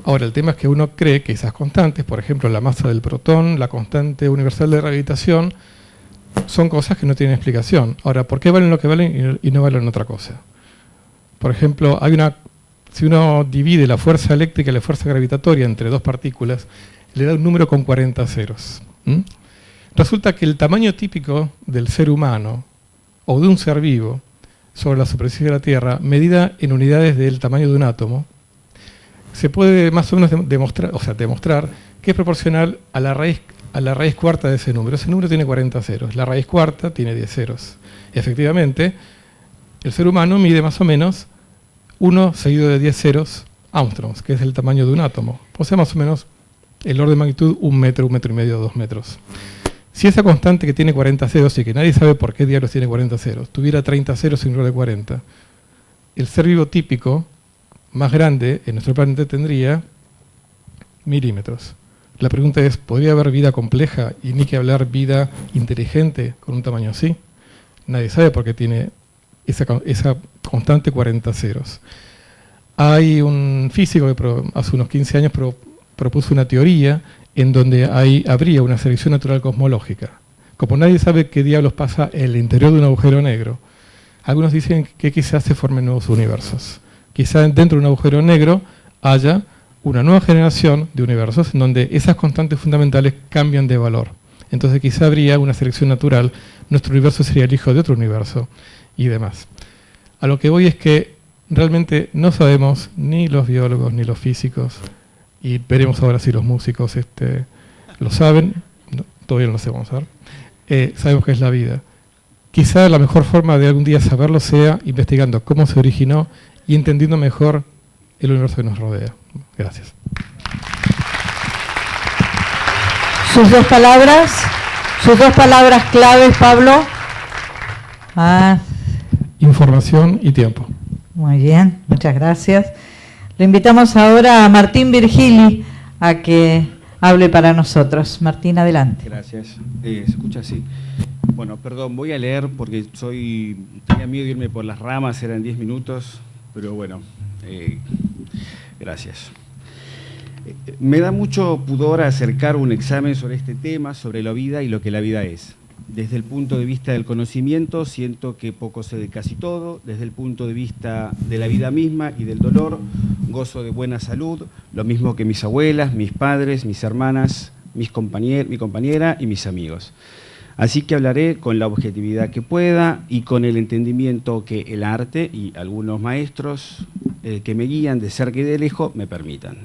Ahora, el tema es que uno cree que esas constantes, por ejemplo, la masa del protón, la constante universal de gravitación, son cosas que no tienen explicación. Ahora, ¿por qué valen lo que valen y no valen otra cosa? Por ejemplo, si uno divide la fuerza eléctrica y la fuerza gravitatoria entre dos partículas, le da un número con 40 ceros. Resulta que el tamaño típico del ser humano o de un ser vivo sobre la superficie de la Tierra, medida en unidades del tamaño de un átomo, se puede más o menos demostrar que es proporcional a la raíz cuarta de ese número. Ese número tiene 40 ceros, la raíz cuarta tiene 10 ceros. Y efectivamente, el ser humano mide más o menos 1 seguido de 10 ceros angstroms, que es el tamaño de un átomo. O sea, más o menos el orden de magnitud 1 metro, 1,5 metros, 2 metros. Si esa constante que tiene 40 ceros y que nadie sabe por qué diablos tiene 40 ceros, tuviera 30 ceros en lugar de 40, el ser vivo típico más grande en nuestro planeta tendría milímetros. La pregunta es, ¿podría haber vida compleja y ni que hablar vida inteligente con un tamaño así? Nadie sabe por qué tiene esa constante 40 ceros. Hay un físico que hace unos 15 años propuso una teoría en donde habría una selección natural cosmológica. Como nadie sabe qué diablos pasa en el interior de un agujero negro, algunos dicen que quizás se formen nuevos universos. Quizás dentro de un agujero negro haya una nueva generación de universos en donde esas constantes fundamentales cambian de valor. Entonces quizá habría una selección natural, nuestro universo sería el hijo de otro universo y demás. A lo que voy es que realmente no sabemos ni los biólogos ni los físicos, y veremos ahora si los músicos lo saben, no, todavía no lo sabemos saber, sabemos qué es la vida. Quizá la mejor forma de algún día saberlo sea investigando cómo se originó y entendiendo mejor el universo que nos rodea. Gracias. Sus dos palabras claves, Pablo. Información y tiempo. Muy bien, muchas gracias. Le invitamos ahora a Martín Virgili a que hable para nosotros. Martín, adelante. Gracias. Se escucha así. Bueno, perdón, voy a leer porque tenía miedo de irme por las ramas, eran 10 minutos, pero bueno, gracias. Me da mucho pudor acercar un examen sobre este tema, sobre la vida y lo que la vida es. Desde el punto de vista del conocimiento, siento que poco sé de casi todo. Desde el punto de vista de la vida misma y del dolor, gozo de buena salud, lo mismo que mis abuelas, mis padres, mis hermanas, mi compañera y mis amigos. Así que hablaré con la objetividad que pueda y con el entendimiento que el arte y algunos maestros que me guían de cerca y de lejos me permitan.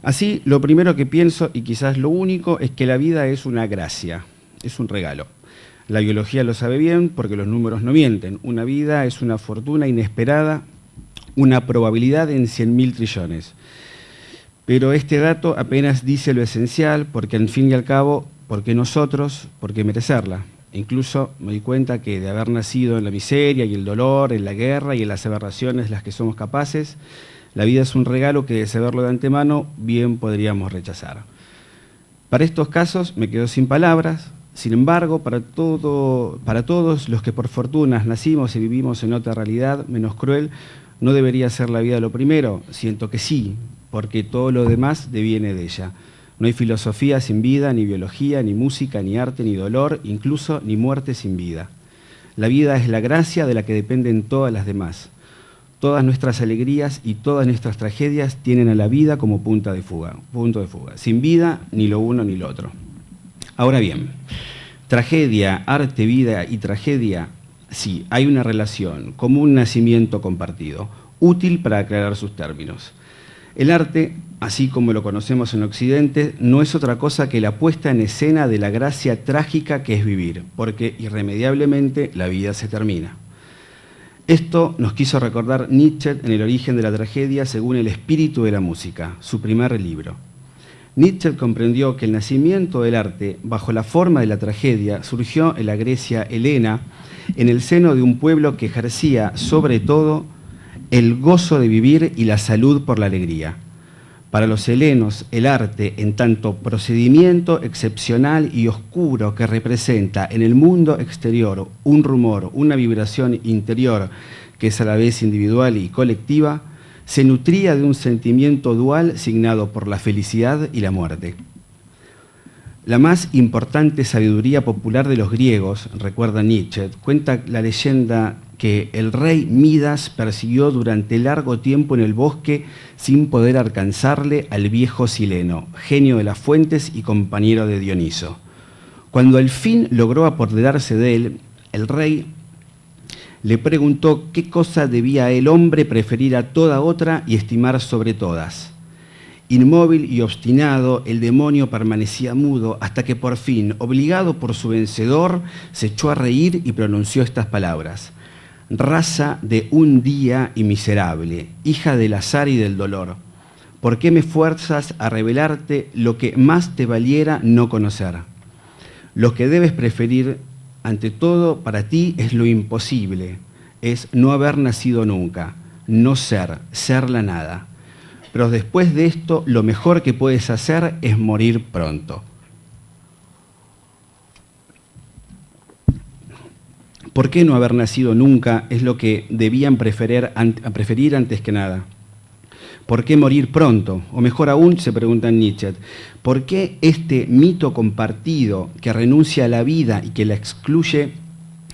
Así, lo primero que pienso, y quizás lo único, es que la vida es una gracia. Es un regalo. La biología lo sabe bien porque los números no mienten. Una vida es una fortuna inesperada, una probabilidad en 100.000 trillones. Pero este dato apenas dice lo esencial porque al fin y al cabo, ¿por qué nosotros? ¿Por qué merecerla? E incluso me di cuenta que de haber nacido en la miseria y el dolor, en la guerra y en las aberraciones de las que somos capaces, la vida es un regalo que de saberlo de antemano bien podríamos rechazar. Para estos casos me quedo sin palabras. Sin embargo, para todos los que por fortuna nacimos y vivimos en otra realidad menos cruel, ¿no debería ser la vida lo primero? Siento que sí, porque todo lo demás deviene de ella. No hay filosofía sin vida, ni biología, ni música, ni arte, ni dolor, incluso ni muerte sin vida. La vida es la gracia de la que dependen todas las demás. Todas nuestras alegrías y todas nuestras tragedias tienen a la vida como punto de fuga. Sin vida, ni lo uno ni lo otro. Ahora bien, tragedia, arte, vida y tragedia, sí, hay una relación, como un nacimiento compartido, útil para aclarar sus términos. El arte, así como lo conocemos en Occidente, no es otra cosa que la puesta en escena de la gracia trágica que es vivir, porque irremediablemente la vida se termina. Esto nos quiso recordar Nietzsche en El origen de la tragedia según el espíritu de la música, su primer libro. Nietzsche comprendió que el nacimiento del arte, bajo la forma de la tragedia, surgió en la Grecia helena, en el seno de un pueblo que ejercía, sobre todo, el gozo de vivir y la salud por la alegría. Para los helenos, el arte, en tanto procedimiento excepcional y oscuro que representa en el mundo exterior un rumor, una vibración interior que es a la vez individual y colectiva, se nutría de un sentimiento dual signado por la felicidad y la muerte. La más importante sabiduría popular de los griegos, recuerda Nietzsche, cuenta la leyenda que el rey Midas persiguió durante largo tiempo en el bosque sin poder alcanzarle al viejo Sileno, genio de las fuentes y compañero de Dioniso. Cuando al fin logró apoderarse de él, el rey le preguntó qué cosa debía el hombre preferir a toda otra y estimar sobre todas. Inmóvil y obstinado, el demonio permanecía mudo hasta que por fin, obligado por su vencedor, se echó a reír y pronunció estas palabras: raza de un día y miserable, hija del azar y del dolor, ¿por qué me fuerzas a revelarte lo que más te valiera no conocer? Lo que debes preferir ante todo para ti es lo imposible, es no haber nacido nunca, no ser, ser la nada. Pero después de esto, lo mejor que puedes hacer es morir pronto. ¿Por qué no haber nacido nunca es lo que debían preferir antes que nada? ¿Por qué morir pronto? O mejor aún, se pregunta Nietzsche, ¿por qué este mito compartido que renuncia a la vida y que la excluye,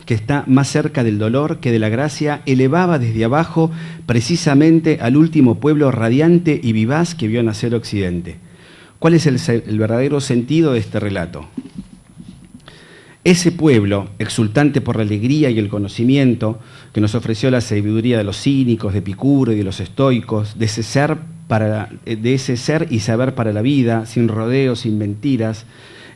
que está más cerca del dolor que de la gracia, elevaba desde abajo precisamente al último pueblo radiante y vivaz que vio nacer Occidente? ¿Cuál es el verdadero sentido de este relato? Ese pueblo, exultante por la alegría y el conocimiento, que nos ofreció la sabiduría de los cínicos, de Epicuro y de los estoicos, de ese ser y saber para la vida, sin rodeos, sin mentiras,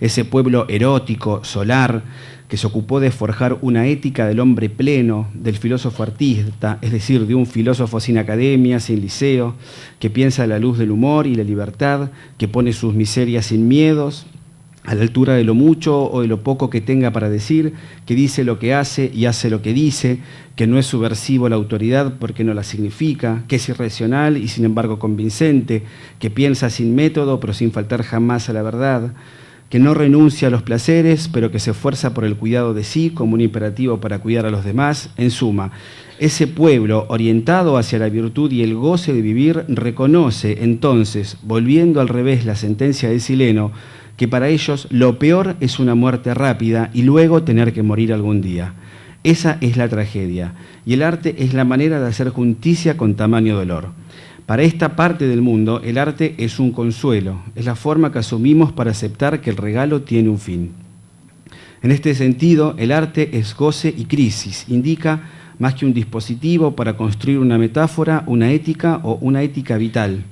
ese pueblo erótico, solar, que se ocupó de forjar una ética del hombre pleno, del filósofo artista, es decir, de un filósofo sin academia, sin liceo, que piensa a la luz del humor y la libertad, que pone sus miserias sin miedos, a la altura de lo mucho o de lo poco que tenga para decir, que dice lo que hace y hace lo que dice, que no es subversivo la autoridad porque no la significa, que es irracional y sin embargo convincente, que piensa sin método pero sin faltar jamás a la verdad, que no renuncia a los placeres pero que se esfuerza por el cuidado de sí como un imperativo para cuidar a los demás. En suma, ese pueblo orientado hacia la virtud y el goce de vivir reconoce entonces, volviendo al revés la sentencia de Sileno, que para ellos lo peor es una muerte rápida y luego tener que morir algún día. Esa es la tragedia, y el arte es la manera de hacer justicia con tamaño dolor. Para esta parte del mundo, el arte es un consuelo, es la forma que asumimos para aceptar que el regalo tiene un fin. En este sentido, el arte es goce y crisis, indica más que un dispositivo para construir una metáfora, una ética o una ética vital.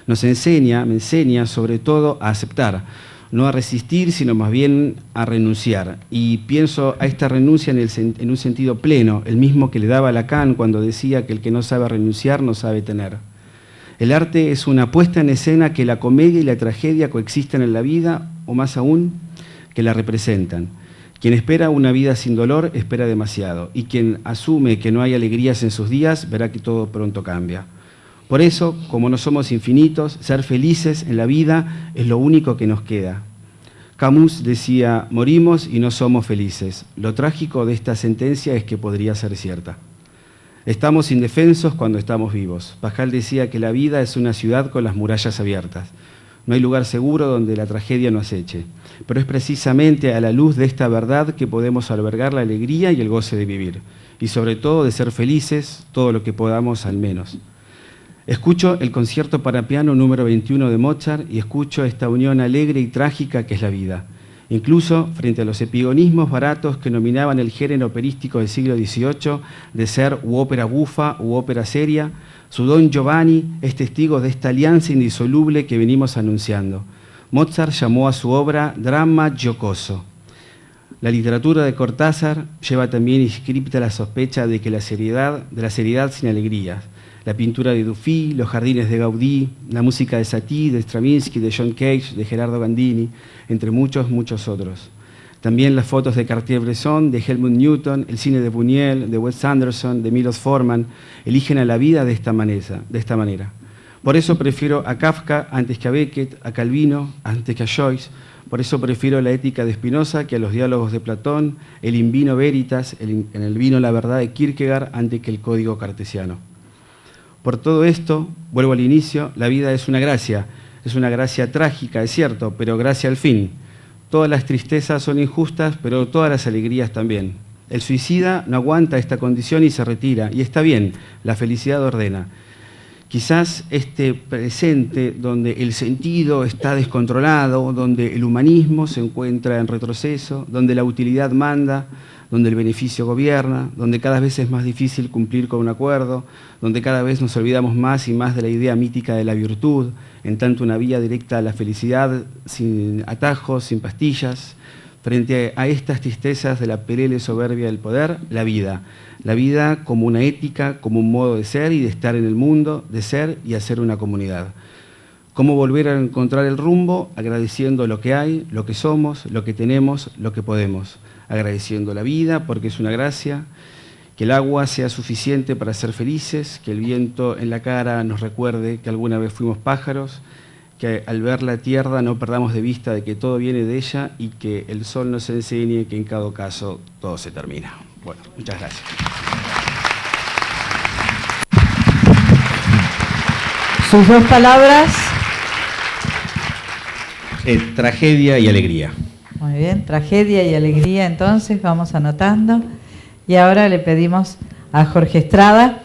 Me enseña sobre todo a aceptar, no a resistir, sino más bien a renunciar. Y pienso a esta renuncia en un sentido pleno, el mismo que le daba Lacan cuando decía que el que no sabe renunciar no sabe tener. El arte es una puesta en escena que la comedia y la tragedia coexisten en la vida, o más aún, que la representan. Quien espera una vida sin dolor espera demasiado, y quien asume que no hay alegrías en sus días verá que todo pronto cambia. Por eso, como no somos infinitos, ser felices en la vida es lo único que nos queda. Camus decía, morimos y no somos felices. Lo trágico de esta sentencia es que podría ser cierta. Estamos indefensos cuando estamos vivos. Pascal decía que la vida es una ciudad con las murallas abiertas. No hay lugar seguro donde la tragedia no aceche. Pero es precisamente a la luz de esta verdad que podemos albergar la alegría y el goce de vivir. Y sobre todo de ser felices, todo lo que podamos al menos. Escucho el concierto para piano número 21 de Mozart y escucho esta unión alegre y trágica que es la vida. Incluso frente a los epigonismos baratos que nominaban el género operístico del siglo XVIII de ser u ópera bufa u ópera seria, su Don Giovanni es testigo de esta alianza indisoluble que venimos anunciando. Mozart llamó a su obra drama giocoso. La literatura de Cortázar lleva también inscripta la sospecha de la seriedad sin alegrías. la pintura de Dufy, los jardines de Gaudí, la música de Satie, de Stravinsky, de John Cage, de Gerardo Gandini, entre muchos, muchos otros. También las fotos de Cartier-Bresson, de Helmut Newton, el cine de Buñuel, de Wes Anderson, de Milos Forman, eligen a la vida de esta manera. Por eso prefiero a Kafka antes que a Beckett, a Calvino antes que a Joyce. Por eso prefiero la ética de Spinoza que a los diálogos de Platón, el in vino veritas, en el vino la verdad de Kierkegaard antes que el código cartesiano. Por todo esto, vuelvo al inicio, la vida es una gracia trágica, es cierto, pero gracia al fin. Todas las tristezas son injustas, pero todas las alegrías también. El suicida no aguanta esta condición y se retira, y está bien, la felicidad ordena. Quizás este presente donde el sentido está descontrolado, donde el humanismo se encuentra en retroceso, donde la utilidad manda, donde el beneficio gobierna, donde cada vez es más difícil cumplir con un acuerdo, donde cada vez nos olvidamos más y más de la idea mítica de la virtud, en tanto una vía directa a la felicidad, sin atajos, sin pastillas. Frente a estas tristezas de la perenne soberbia del poder, la vida como una ética, como un modo de ser y de estar en el mundo, de ser y hacer una comunidad. ¿Cómo volver a encontrar el rumbo? Agradeciendo lo que hay, lo que somos, lo que tenemos, lo que podemos. Agradeciendo la vida porque es una gracia, que el agua sea suficiente para ser felices, que el viento en la cara nos recuerde que alguna vez fuimos pájaros, que al ver la tierra no perdamos de vista de que todo viene de ella y que el sol nos enseñe que en cada caso todo se termina. Bueno, muchas gracias. Sus dos palabras. Tragedia y alegría. Muy bien, tragedia y alegría, entonces vamos anotando. Y ahora le pedimos a Jorge Estrada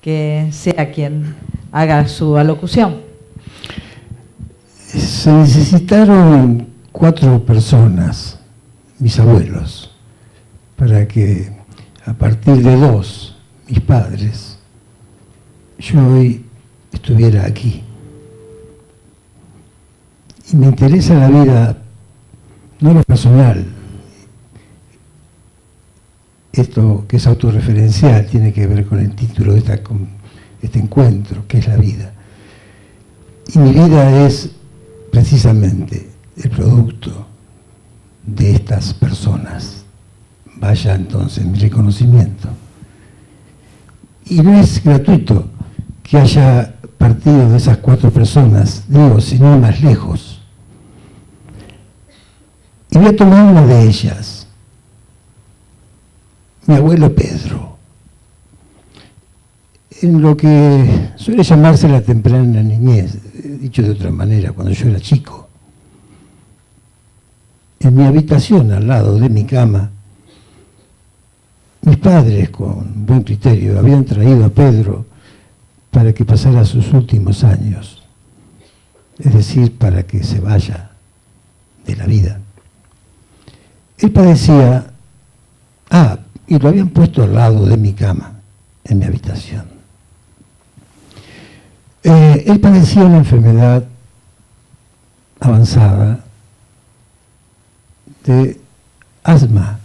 que sea quien haga su alocución. Se necesitaron 4 personas, mis abuelos, para que a partir de 2, mis padres, yo hoy estuviera aquí. Y me interesa la vida, no lo personal. Esto que es autorreferencial tiene que ver con el título de este encuentro, que es la vida. Y mi vida es precisamente el producto de estas personas. Vaya entonces mi reconocimiento. Y no es gratuito que haya partido de esas 4 personas, digo, sino más lejos. Y voy a tomar una de ellas, mi abuelo Pedro, en lo que suele llamarse la temprana niñez, dicho de otra manera, cuando yo era chico. En mi habitación, al lado de mi cama, mis padres, con buen criterio, habían traído a Pedro para que pasara sus últimos años, es decir, para que se vaya de la vida. Él padecía, y lo habían puesto al lado de mi cama, en mi habitación. Él padecía una enfermedad avanzada de asma,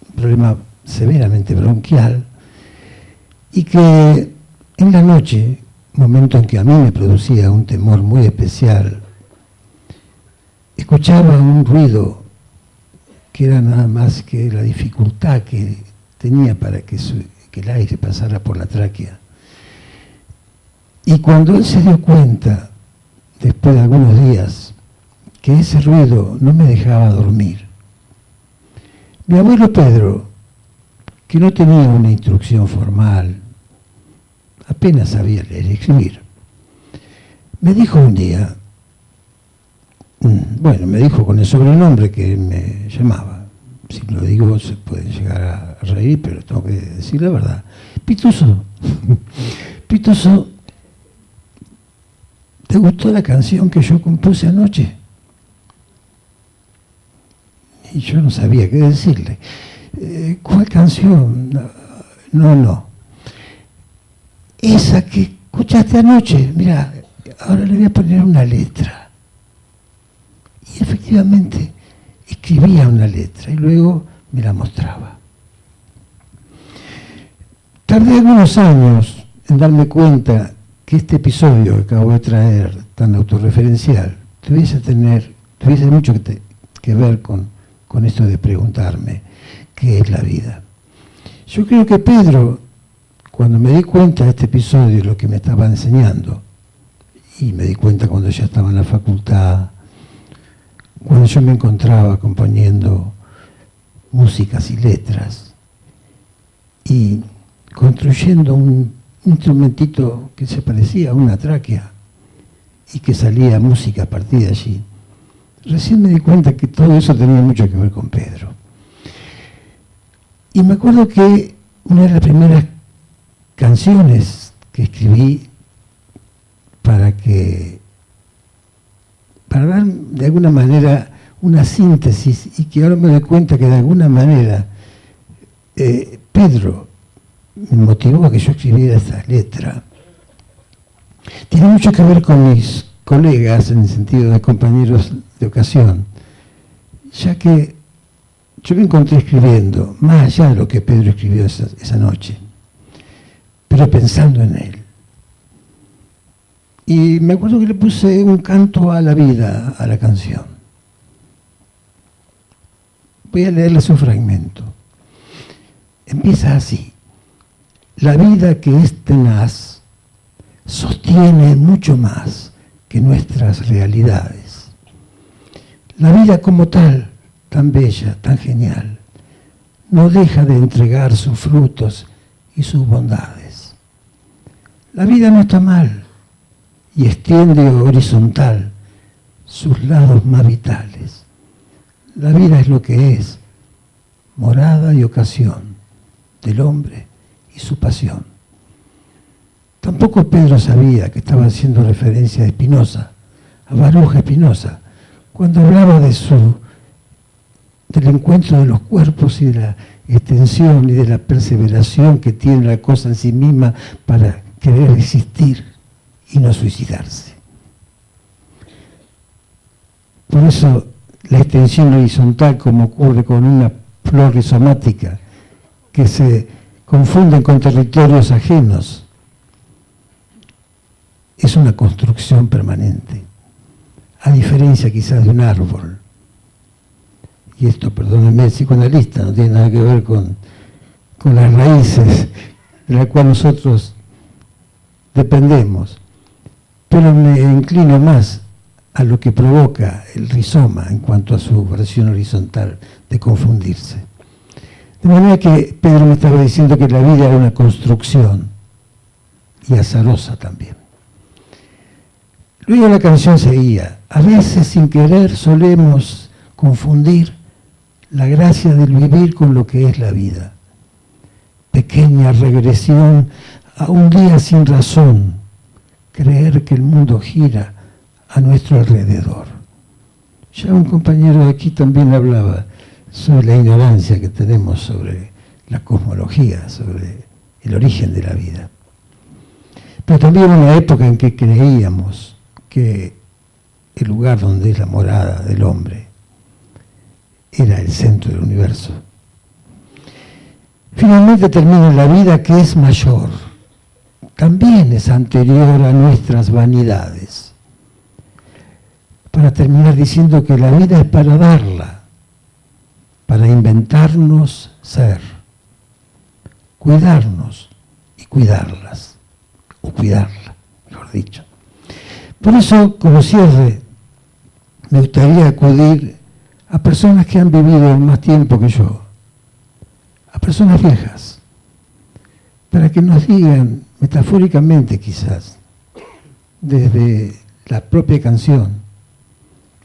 un problema severamente bronquial, y que en la noche, momento en que a mí me producía un temor muy especial, escuchaba un ruido que era nada más que la dificultad que tenía para que el aire pasara por la tráquea. Y cuando él se dio cuenta, después de algunos días, que ese ruido no me dejaba dormir, mi abuelo Pedro, que no tenía una instrucción formal, apenas sabía leer y escribir, me dijo un día, me dijo con el sobrenombre que me llamaba, si lo digo se puede llegar a reír, pero tengo que decir la verdad, Pituso, Pituso, ¿te gustó la canción que yo compuse anoche? Y yo no sabía qué decirle. ¿Cuál canción? No. Esa que escuchaste anoche, mira, ahora le voy a poner una letra. Y efectivamente escribía una letra y luego me la mostraba. Tardé algunos años en darme cuenta que este episodio que acabo de traer, tan autorreferencial, tuviese mucho que ver con esto de preguntarme qué es la vida. Yo creo que Pedro, cuando me di cuenta de este episodio, lo que me estaba enseñando, y me di cuenta cuando ya estaba en la facultad, cuando yo me encontraba componiendo músicas y letras, y construyendo un instrumentito que se parecía a una tráquea, y que salía música a partir de allí. Recién me di cuenta que todo eso tenía mucho que ver con Pedro. Y me acuerdo que una de las primeras canciones que escribí para dar de alguna manera una síntesis, y que ahora me doy cuenta que de alguna manera Pedro me motivó a que yo escribiera esta letra, tiene mucho que ver con mis colegas en el sentido de compañeros de ocasión, ya que yo me encontré escribiendo más allá de lo que Pedro escribió esa noche, pero pensando en él. Y me acuerdo que le puse un canto a la vida a la canción. Voy a leerles un fragmento. Empieza así: la vida que es tenaz sostiene mucho más que nuestras realidades. La vida como tal, tan bella, tan genial, no deja de entregar sus frutos y sus bondades. La vida no está mal y extiende horizontal sus lados más vitales. La vida es lo que es, morada y ocasión del hombre y su pasión. Tampoco Pedro sabía que estaba haciendo referencia a Spinoza, a Baruch Spinoza, cuando hablaba del encuentro de los cuerpos y de la extensión y de la perseveración que tiene la cosa en sí misma para querer existir y no suicidarse. Por eso la extensión horizontal, como ocurre con una flor rizomática, que se confunden con territorios ajenos, es una construcción permanente, a diferencia quizás de un árbol. Y esto, perdónenme, el psicoanalista no tiene nada que ver con las raíces de las cuales nosotros dependemos, pero me inclino más a lo que provoca el rizoma en cuanto a su versión horizontal de confundirse. De manera que Pedro me estaba diciendo que la vida era una construcción y azarosa también. Luego la canción seguía: a veces sin querer solemos confundir la gracia del vivir con lo que es la vida. Pequeña regresión a un día sin razón, creer que el mundo gira a nuestro alrededor. Ya un compañero de aquí también hablaba sobre la ignorancia que tenemos sobre la cosmología, sobre el origen de la vida. Pero también una época en que creíamos que el lugar donde es la morada del hombre era el centro del universo. Finalmente termina la vida, que es mayor, también es anterior a nuestras vanidades, para terminar diciendo que la vida es para darla, para inventarnos ser, cuidarnos y cuidarlas, o cuidarla, mejor dicho. Por eso, como cierre, me gustaría acudir a personas que han vivido más tiempo que yo, a personas viejas, para que nos digan, metafóricamente quizás, desde la propia canción.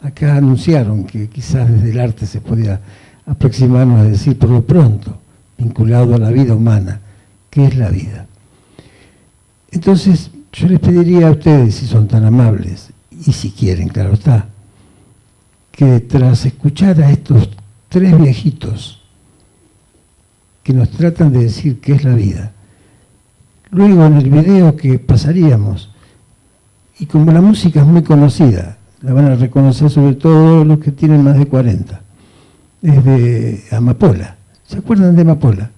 Acá anunciaron que quizás desde el arte se podía aproximarnos a decir, por lo pronto, vinculado a la vida humana, ¿qué es la vida? Entonces, yo les pediría a ustedes, si son tan amables, y si quieren, claro está, que tras escuchar a estos tres viejitos que nos tratan de decir qué es la vida, luego en el video que pasaríamos, y como la música es muy conocida, la van a reconocer sobre todo los que tienen más de 40, es de Amapola. ¿Se acuerdan de Amapola?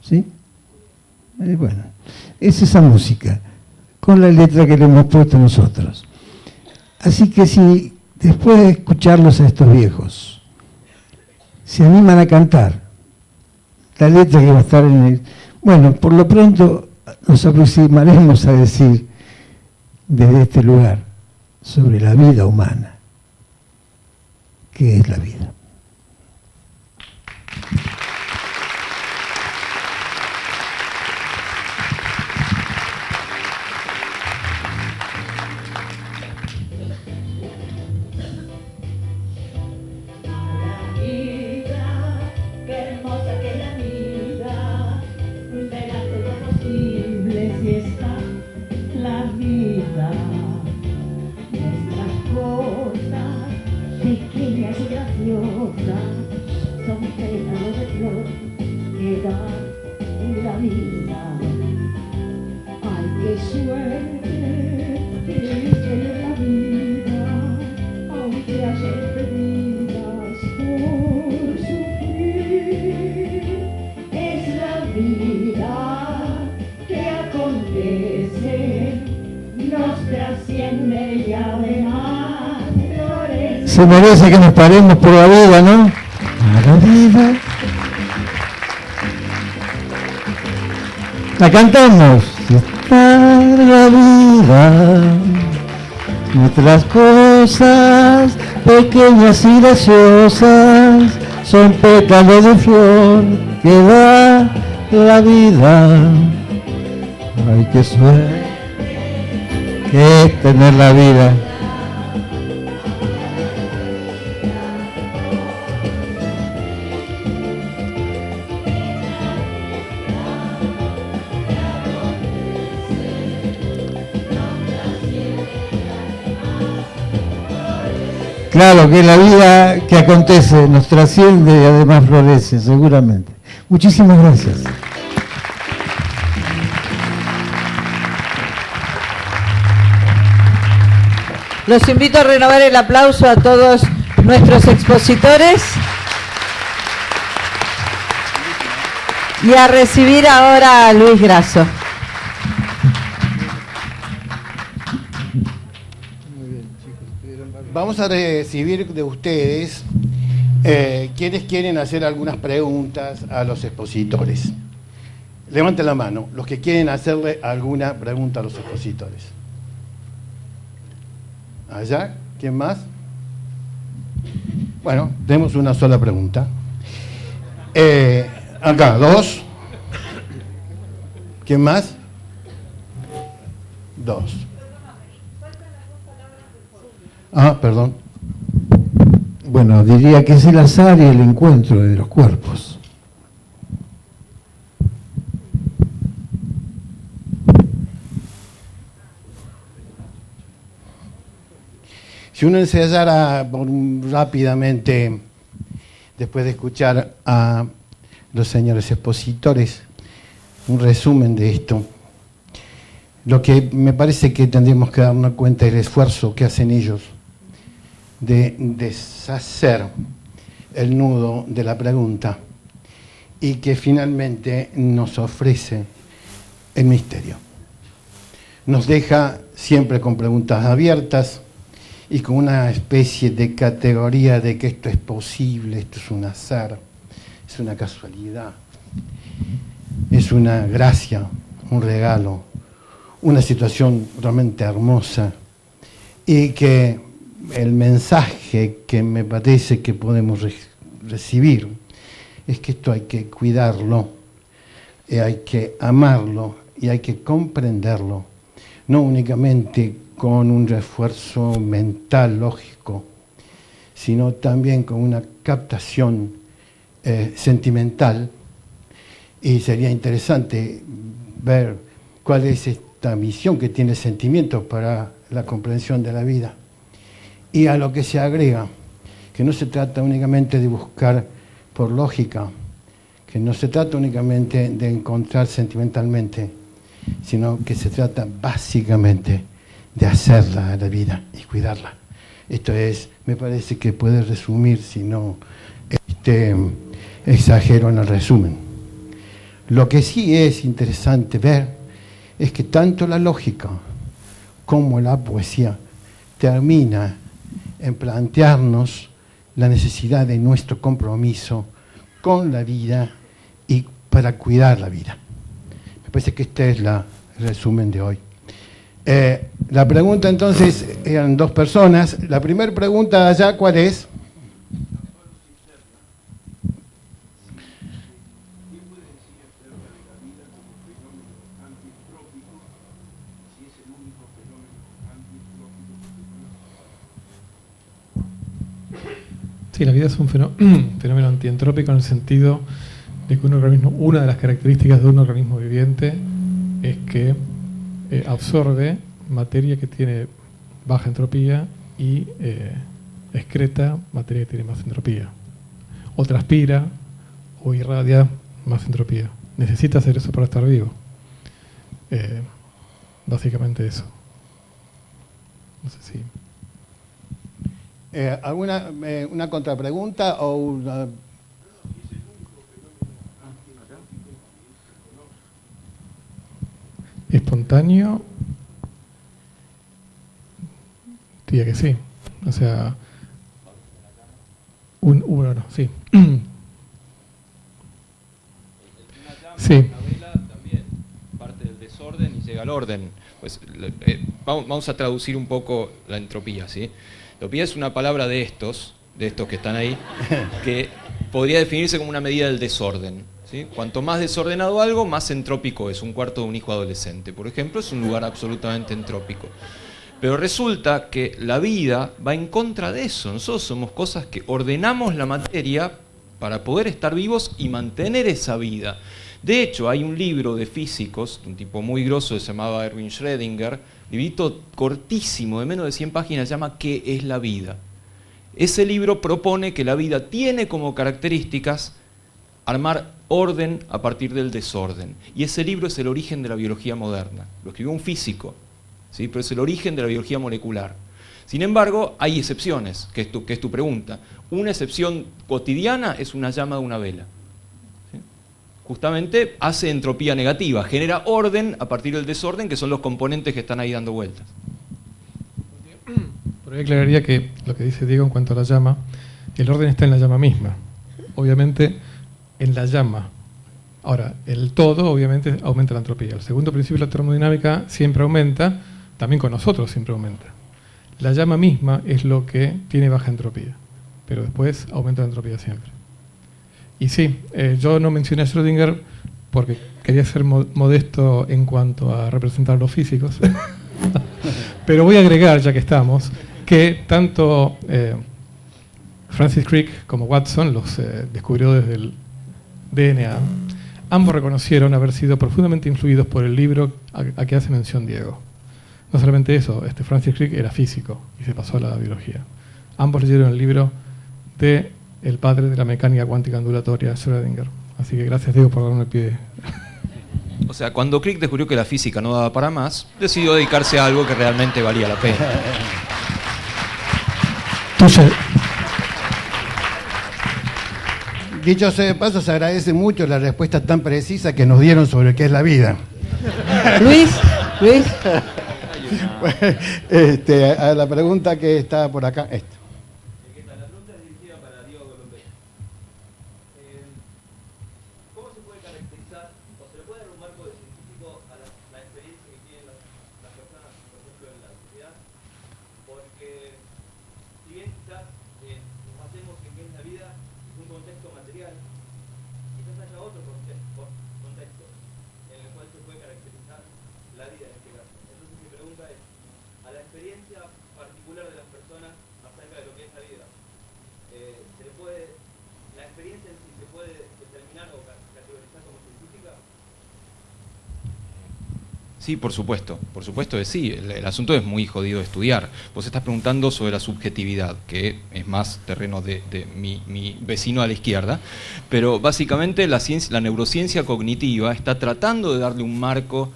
¿Sí? Bueno, es esa música, con la letra que le hemos puesto nosotros. Así que si después de escucharlos a estos viejos, se animan a cantar la letra que va a estar en el... Bueno, por lo pronto nos aproximaremos a decir desde este lugar sobre la vida humana. ¿Qué es la vida? Se merece que nos paremos por la vida, ¿no? A la vida. La cantamos. Está la vida, nuestras cosas pequeñas y graciosas son pétalos de flor que da la vida. Ay, qué suerte que es tener la vida. Claro, que la vida que acontece nos trasciende y además florece, seguramente. Muchísimas gracias. Los invito a renovar el aplauso a todos nuestros expositores y a recibir ahora a Luis Grasso. Vamos a recibir de ustedes quienes quieren hacer algunas preguntas a los expositores. Levanten la mano, los que quieren hacerle alguna pregunta a los expositores. Allá, ¿quién más? Bueno, tenemos una sola pregunta. Acá, dos. ¿Quién más? Dos. Ah, perdón. Bueno, diría que es el azar y el encuentro de los cuerpos. Si uno ensayara rápidamente, después de escuchar a los señores expositores, un resumen de esto, lo que me parece que tendríamos que darnos cuenta del esfuerzo que hacen ellos de deshacer el nudo de la pregunta y que finalmente nos ofrece el misterio. Nos deja siempre con preguntas abiertas y con una especie de categoría de que esto es posible, esto es un azar, es una casualidad, es una gracia, un regalo, una situación realmente hermosa, y que el mensaje que me parece que podemos recibir es que esto hay que cuidarlo, hay que amarlo y hay que comprenderlo, no únicamente con un refuerzo mental, lógico, sino también con una captación sentimental. Y sería interesante ver cuál es esta misión que tiene sentimientos para la comprensión de la vida. Y a lo que se agrega, que no se trata únicamente de buscar por lógica, que no se trata únicamente de encontrar sentimentalmente, sino que se trata básicamente de hacerla a la vida y cuidarla. Esto es, me parece que puede resumir, si no exagero en el resumen. Lo que sí es interesante ver es que tanto la lógica como la poesía termina en plantearnos la necesidad de nuestro compromiso con la vida y para cuidar la vida. Me parece que este es el resumen de hoy. La pregunta entonces, eran dos personas. La primera pregunta allá, ¿cuál es? Sí, la vida es un fenómeno antientrópico en el sentido de que una de las características de un organismo viviente es que absorbe materia que tiene baja entropía y excreta materia que tiene más entropía. O transpira o irradia más entropía. Necesita hacer eso para estar vivo. Básicamente eso. No sé si... ¿Alguna una contrapregunta o una... Espontáneo, diría que sí. O sea, bueno, sí. Sí. Una vela también parte del desorden y llega al orden. Pues vamos a traducir un poco la entropía, ¿sí? Entropía es una palabra de estos que están ahí, que podría definirse como una medida del desorden, ¿sí? Cuanto más desordenado algo, más entrópico es. Un cuarto de un hijo adolescente, por ejemplo, es un lugar absolutamente entrópico. Pero resulta que la vida va en contra de eso. Nosotros somos cosas que ordenamos la materia para poder estar vivos y mantener esa vida. De hecho, hay un libro de físicos, un tipo muy grosso que se llamaba Erwin Schrödinger, librito cortísimo, de menos de 100 páginas, se llama ¿Qué es la vida? Ese libro propone que la vida tiene como características armar orden a partir del desorden. Y ese libro es el origen de la biología moderna. Lo escribió un físico, ¿sí? Pero es el origen de la biología molecular. Sin embargo, hay excepciones, que es tu pregunta. Una excepción cotidiana es una llama de una vela. Justamente hace entropía negativa, genera orden a partir del desorden, que son los componentes que están ahí dando vueltas. Por ahí aclararía que lo que dice Diego en cuanto a la llama, el orden está en la llama misma. Obviamente, en la llama. Ahora, el todo, obviamente, aumenta la entropía. El segundo principio de la termodinámica siempre aumenta, también con nosotros siempre aumenta. La llama misma es lo que tiene baja entropía, pero después aumenta la entropía siempre. Y sí, yo no mencioné a Schrödinger porque quería ser modesto en cuanto a representar a los físicos, pero voy a agregar, ya que estamos, que tanto Francis Crick como Watson, los descubridores del DNA, ambos reconocieron haber sido profundamente influidos por el libro a que hace mención Diego. No solamente eso, Francis Crick era físico y se pasó a la biología. Ambos leyeron el libro de el padre de la mecánica cuántica ondulatoria, Schrödinger. Así que gracias, Diego, por darme el pie. O sea, cuando Crick descubrió que la física no daba para más, decidió dedicarse a algo que realmente valía la pena. Dicho sea de paso, se agradece mucho la respuesta tan precisa que nos dieron sobre qué es la vida. Luis. A la pregunta que está por acá. La pregunta es dirigida para Diego Colombé. ¿Cómo se puede caracterizar o se le puede dar un marco de científico a la experiencia que tienen las personas, por ejemplo, en la sociedad? Porque si bien quizás nos hacemos en que es la vida un contexto material, quizás haya otro contexto en el cual se puede caracterizar la vida en este caso. Entonces mi pregunta es, a la experiencia particular de las personas acerca de lo que es la vida, ¿la experiencia en sí se puede determinar o categorizar como científica? Sí, por supuesto que sí. El asunto es muy jodido de estudiar. Vos estás preguntando sobre la subjetividad, que es más terreno de mi vecino a la izquierda, pero básicamente la neurociencia cognitiva está tratando de darle un marco,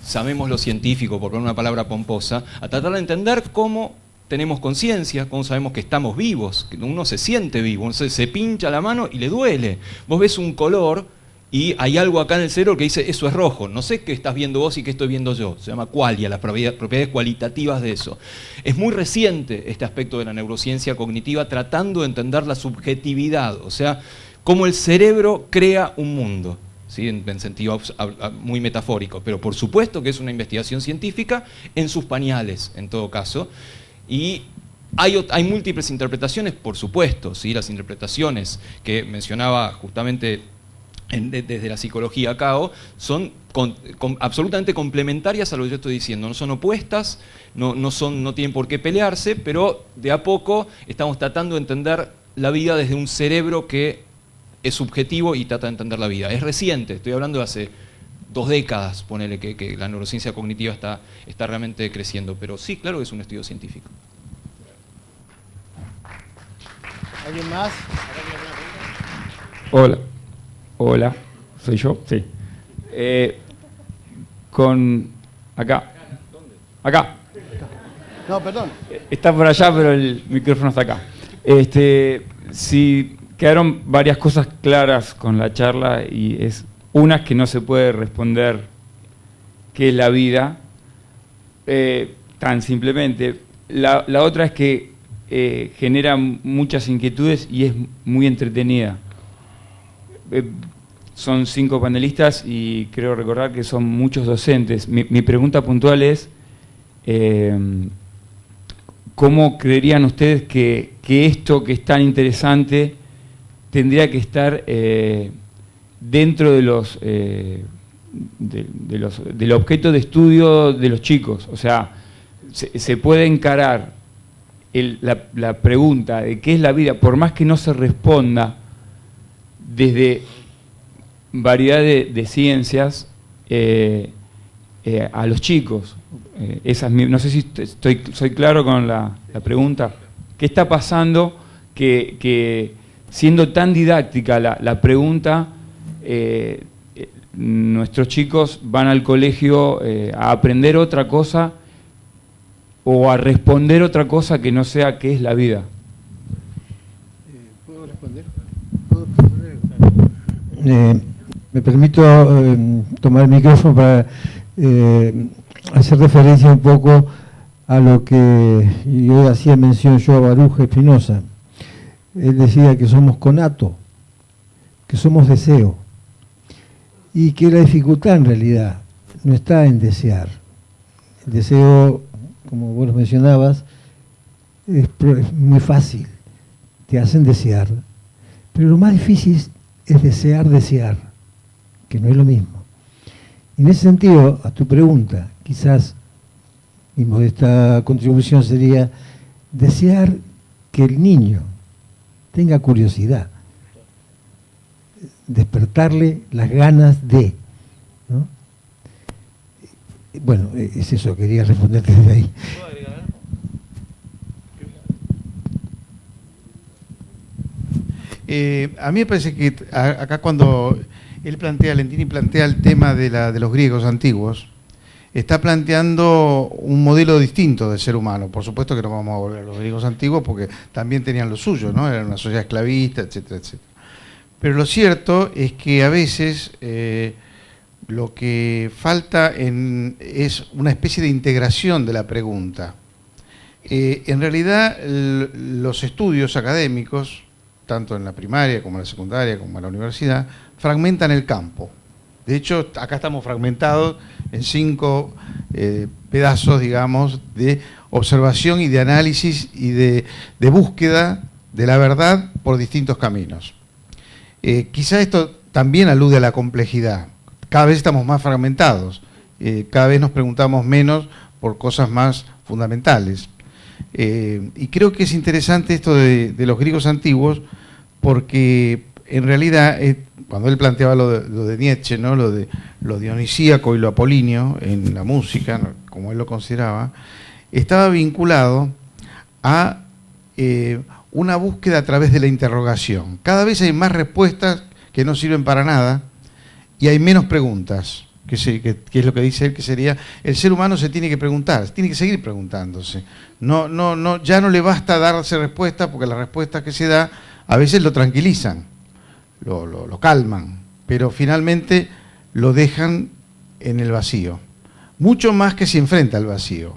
llamémoslo científico, por poner una palabra pomposa, a tratar de entender cómo tenemos conciencia, cómo sabemos que estamos vivos, que uno se siente vivo, uno se pincha la mano y le duele. Vos ves un color y hay algo acá en el cerebro que dice, eso es rojo, no sé qué estás viendo vos y qué estoy viendo yo. Se llama qualia, las propiedades cualitativas de eso. Es muy reciente este aspecto de la neurociencia cognitiva tratando de entender la subjetividad, o sea, cómo el cerebro crea un mundo, ¿sí? En sentido muy metafórico, pero por supuesto que es una investigación científica en sus pañales, en todo caso. Y hay múltiples interpretaciones, por supuesto, ¿sí? Las interpretaciones que mencionaba justamente desde la psicología Cao son absolutamente complementarias a lo que yo estoy diciendo, no son opuestas, no tienen por qué pelearse, pero de a poco estamos tratando de entender la vida desde un cerebro que es subjetivo y trata de entender la vida. Es reciente, estoy hablando de hace 2 décadas, ponele que la neurociencia cognitiva está realmente creciendo, pero sí, claro que es un estudio científico. ¿Alguien más? Hola, ¿soy yo? Sí. Acá. No, perdón. Está por allá, pero el micrófono está acá. Si quedaron varias cosas claras con la charla, y es una que no se puede responder qué es la vida, tan simplemente. La otra es que genera muchas inquietudes y es muy entretenida. Son 5 panelistas y creo recordar que son muchos docentes. Mi pregunta puntual es, ¿cómo creerían ustedes que esto que es tan interesante tendría que estar dentro de del objeto de estudio de los chicos? O sea, se puede encarar la pregunta de qué es la vida, por más que no se responda desde variedad de ciencias a los chicos. No sé si soy claro con la pregunta. ¿Qué está pasando que siendo tan didáctica la pregunta, nuestros chicos van al colegio a aprender otra cosa o a responder otra cosa que no sea qué es la vida? ¿Puedo responder? Me permito tomar el micrófono para hacer referencia un poco a lo que yo hacía mención yo a Baruch Espinosa. Él decía que somos conato, que somos deseo, y que la dificultad en realidad no está en desear. El deseo, como vos lo mencionabas, es muy fácil, te hacen desear, pero lo más difícil es desear, que no es lo mismo. En ese sentido, a tu pregunta, quizás mi modesta contribución sería desear que el niño tenga curiosidad, despertarle las ganas de, ¿no? Bueno, es eso, quería responderte desde ahí. A mí me parece que acá cuando Lentini plantea el tema de los griegos antiguos, está planteando un modelo distinto del ser humano. Por supuesto que no vamos a volver a los griegos antiguos porque también tenían lo suyo, ¿no? Era una sociedad esclavista, etcétera, etcétera. Pero lo cierto es que a veces lo que falta es una especie de integración de la pregunta. En realidad, los estudios académicos, tanto en la primaria como en la secundaria como en la universidad, fragmentan el campo. De hecho, acá estamos fragmentados en 5 pedazos, digamos, de observación y de análisis y de búsqueda de la verdad por distintos caminos. Quizá esto también alude a la complejidad. Cada vez estamos más fragmentados, cada vez nos preguntamos menos por cosas más fundamentales. Y creo que es interesante esto de los griegos antiguos, porque en realidad, cuando él planteaba lo de Nietzsche, ¿no? lo dionisíaco y lo apolíneo en la música, ¿no? como él lo consideraba, estaba vinculado a una búsqueda a través de la interrogación. Cada vez hay más respuestas que no sirven para nada y hay menos preguntas, que es lo que dice él, que sería, el ser humano se tiene que preguntar, tiene que seguir preguntándose. Ya no le basta darse respuestas, porque las respuestas que se da a veces lo tranquilizan, lo calman, pero finalmente lo dejan en el vacío, mucho más que si enfrenta al vacío.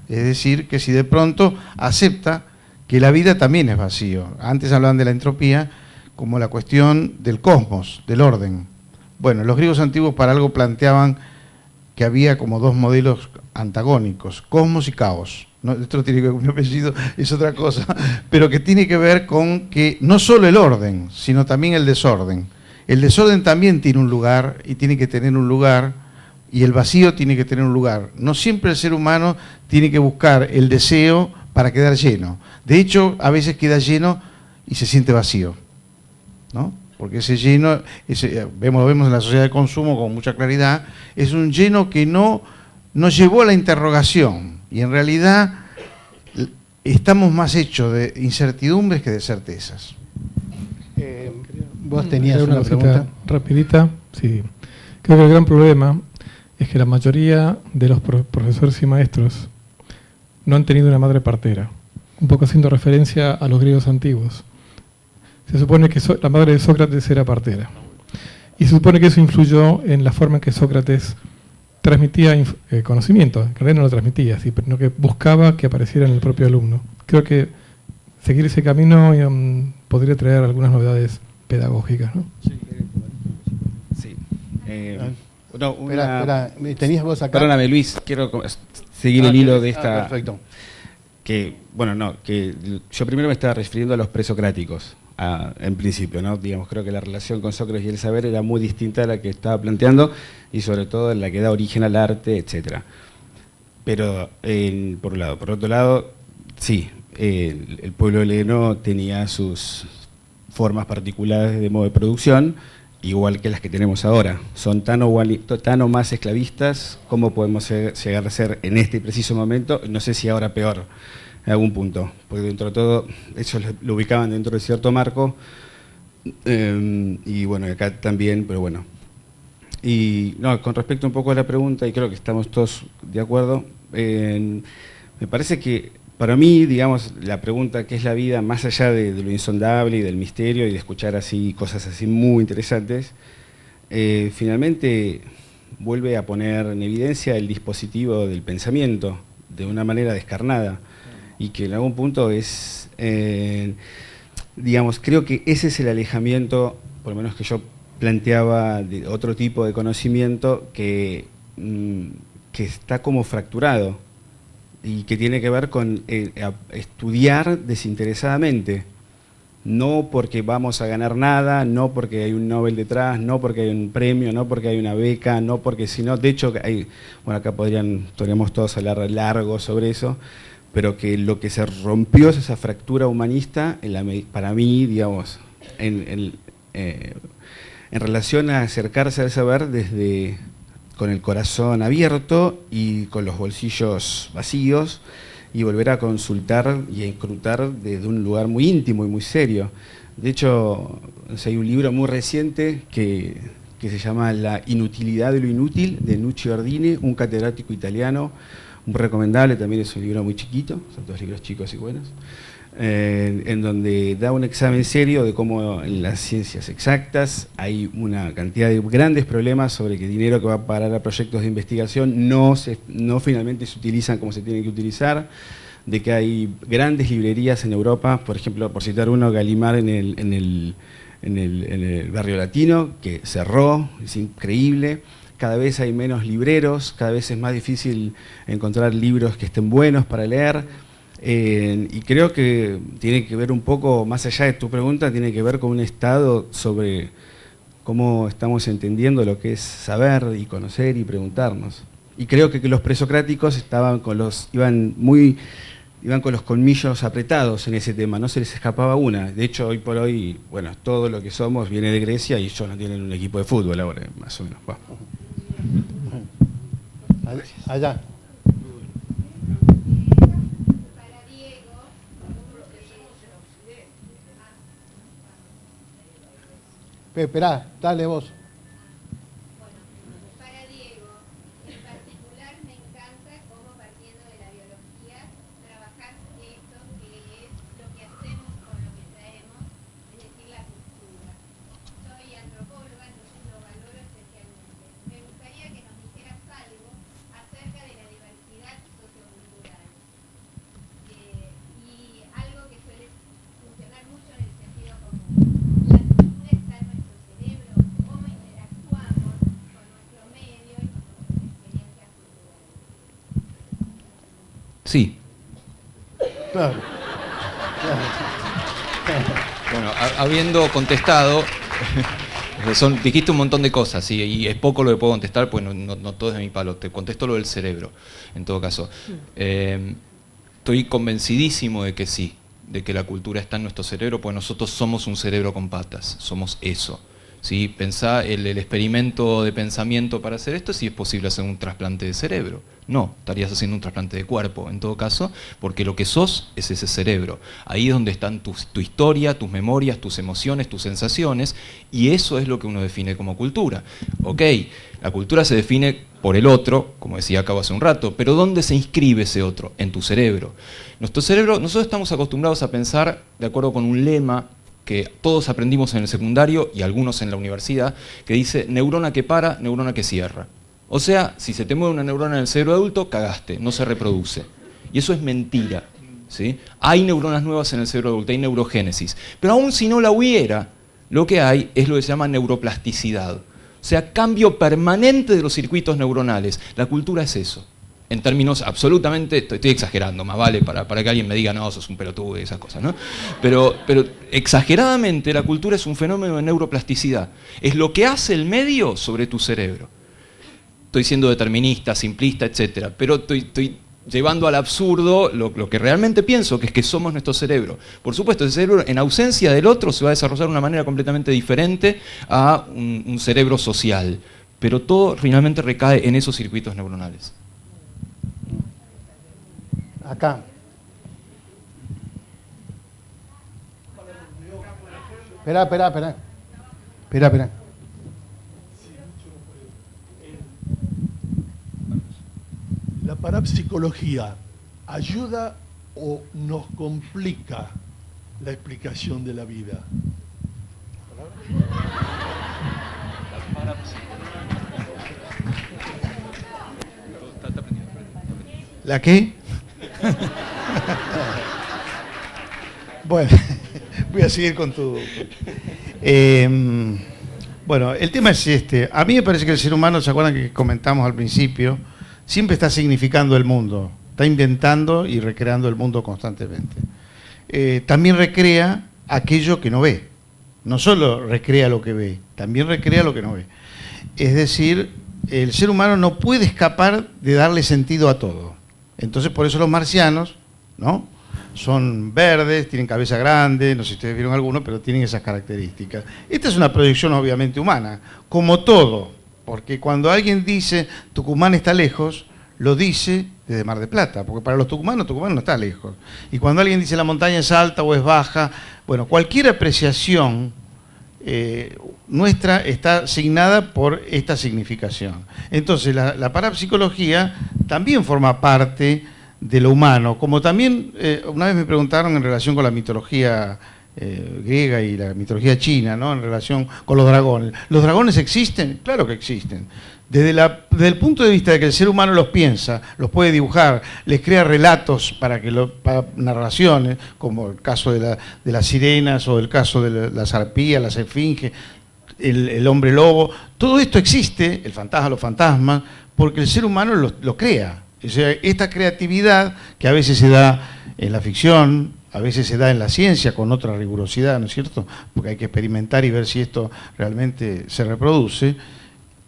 Es decir, que si de pronto acepta que la vida también es vacío. Antes hablaban de la entropía como la cuestión del cosmos, del orden. Bueno, los griegos antiguos para algo planteaban que había como dos modelos antagónicos, cosmos y caos. No, esto no tiene que ver con mi apellido, es otra cosa, pero que tiene que ver con que no solo el orden, sino también el desorden. El desorden también tiene un lugar y tiene que tener un lugar, y el vacío tiene que tener un lugar. No siempre el ser humano tiene que buscar el deseo para quedar lleno. De hecho, a veces queda lleno y se siente vacío, ¿no? Porque ese lleno, lo vemos en la sociedad de consumo con mucha claridad, es un lleno que no nos llevó a la interrogación, y en realidad estamos más hechos de incertidumbres que de certezas. Vos tenías una pregunta rapidita. Sí, creo que el gran problema es que la mayoría de los profesores y maestros no han tenido una madre partera, un poco haciendo referencia a los griegos antiguos. Se supone que la madre de Sócrates era partera, y se supone que eso influyó en la forma en que Sócrates transmitía conocimiento. En realidad no lo transmitía, sino que buscaba que apareciera en el propio alumno. Creo que seguir ese camino podría traer algunas novedades pedagógicas, ¿no? Sí. Espera, tenías vos acá. Perdóname, Luis, quiero seguir el hilo de esta. Perfecto. Que yo primero me estaba refiriendo a los presocráticos, en principio, ¿no? Digamos, creo que la relación con Sócrates y el saber era muy distinta a la que estaba planteando, y sobre todo la que da origen al arte, etcétera. Pero, por un lado. Por otro lado, sí, el pueblo heleno tenía sus formas particulares de modo de producción, igual que las que tenemos ahora. Son tan o más esclavistas como podemos llegar a ser en este preciso momento, no sé si ahora peor, en algún punto, porque dentro de todo, ellos lo ubicaban dentro de cierto marco, y bueno, acá también, pero bueno. Y no, con respecto un poco a la pregunta, y creo que estamos todos de acuerdo, me parece que para mí, digamos, la pregunta ¿qué es la vida? Más allá de lo insondable y del misterio y de escuchar así cosas así muy interesantes, finalmente vuelve a poner en evidencia el dispositivo del pensamiento de una manera descarnada, y que en algún punto es, digamos, creo que ese es el alejamiento, por lo menos que yo planteaba, de otro tipo de conocimiento que está como fracturado, y que tiene que ver con estudiar desinteresadamente, no porque vamos a ganar nada, no porque hay un Nobel detrás, no porque hay un premio, no porque hay una beca, no porque sino, de hecho, acá podríamos todos hablar largo sobre eso, pero que lo que se rompió es esa fractura humanista, para mí, digamos, en relación a acercarse al saber con el corazón abierto y con los bolsillos vacíos, y volver a consultar y a escrutar desde un lugar muy íntimo y muy serio. De hecho, hay un libro muy reciente que se llama La inutilidad de lo inútil, de Nuccio Ordine, un catedrático italiano, muy recomendable, también es un libro muy chiquito, son todos libros chicos y buenos, en donde da un examen serio de cómo en las ciencias exactas hay una cantidad de grandes problemas sobre que dinero que va a parar a proyectos de investigación no finalmente se utilizan como se tienen que utilizar, de que hay grandes librerías en Europa, por ejemplo, por citar uno, Gallimard en el barrio latino, que cerró, es increíble. Cada vez hay menos libreros, cada vez es más difícil encontrar libros que estén buenos para leer. Y creo que tiene que ver un poco, más allá de tu pregunta, tiene que ver con un estado sobre cómo estamos entendiendo lo que es saber y conocer y preguntarnos. Y creo que los presocráticos iban con los colmillos apretados en ese tema, no se les escapaba una. De hecho, hoy por hoy, bueno, todo lo que somos viene de Grecia, y ellos no tienen un equipo de fútbol ahora, más o menos. Allá. Esperá, dale vos. Para Diego, en particular me encanta cómo, partiendo de la biología, trabajar esto que es lo que hacemos con lo que traemos, es decir, la cultura. Soy antropóloga, no soy Sí. Claro. Bueno, habiendo contestado, dijiste un montón de cosas y es poco lo que puedo contestar, pues no todo es de mi palo. Te contesto lo del cerebro, en todo caso. Estoy convencidísimo de que sí, de que la cultura está en nuestro cerebro, pues nosotros somos un cerebro con patas, somos eso. ¿Sí? Pensá el experimento de pensamiento para hacer esto, si es posible hacer un trasplante de cerebro. No, estarías haciendo un trasplante de cuerpo, en todo caso, porque lo que sos es ese cerebro. Ahí es donde están tu historia, tus memorias, tus emociones, tus sensaciones, y eso es lo que uno define como cultura. Ok, la cultura se define por el otro, como decía Cabo hace un rato, pero ¿dónde se inscribe ese otro? En tu cerebro. Nuestro cerebro, nosotros estamos acostumbrados a pensar de acuerdo con un lema que todos aprendimos en el secundario y algunos en la universidad, que dice neurona que para, neurona que cierra. O sea, si se te mueve una neurona en el cerebro adulto, cagaste, no se reproduce. Y eso es mentira, ¿sí? Hay neuronas nuevas en el cerebro adulto, hay neurogénesis. Pero aún si no la hubiera, lo que hay es lo que se llama neuroplasticidad. O sea, cambio permanente de los circuitos neuronales. La cultura es eso. En términos absolutamente, estoy exagerando, más vale para que alguien me diga, no, sos un pelotudo y esas cosas, ¿no? Pero exageradamente la cultura es un fenómeno de neuroplasticidad. Es lo que hace el medio sobre tu cerebro. Estoy siendo determinista, simplista, etcétera, pero estoy llevando al absurdo lo que realmente pienso, que es que somos nuestro cerebro. Por supuesto, ese cerebro en ausencia del otro se va a desarrollar de una manera completamente diferente a un cerebro social, pero todo finalmente recae en esos circuitos neuronales. Acá. Espera. ¿La parapsicología ayuda o nos complica la explicación de la vida? ¿La qué? Bueno, voy a seguir con tu... bueno, el tema es este. A mí me parece que el ser humano, ¿se acuerdan que comentamos al principio? Siempre está significando el mundo, está inventando y recreando el mundo constantemente. También recrea aquello que no ve. No solo recrea lo que ve, también recrea lo que no ve. Es decir, el ser humano no puede escapar de darle sentido a todo. Entonces, por eso los marcianos, ¿no?, son verdes, tienen cabeza grande, no sé si ustedes vieron alguno, pero tienen esas características. Esta es una proyección obviamente humana, como todo, porque cuando alguien dice Tucumán está lejos, lo dice desde Mar del Plata, porque para los tucumanos, Tucumán no está lejos. Y cuando alguien dice la montaña es alta o es baja, bueno, cualquier apreciación nuestra está asignada por esta significación. Entonces la parapsicología también forma parte de lo humano, como también una vez me preguntaron en relación con la mitología griega y la mitología china, ¿no?, en relación con los dragones. ¿Los dragones existen? Claro que existen. Desde el punto de vista de que el ser humano los piensa, los puede dibujar, les crea relatos para narraciones, como el caso de las sirenas o el caso de las arpías, las esfinges, el hombre lobo, todo esto existe, el fantasma, los fantasmas, porque el ser humano lo crea. O sea, esta creatividad que a veces se da en la ficción, a veces se da en la ciencia con otra rigurosidad, ¿no es cierto?, porque hay que experimentar y ver si esto realmente se reproduce,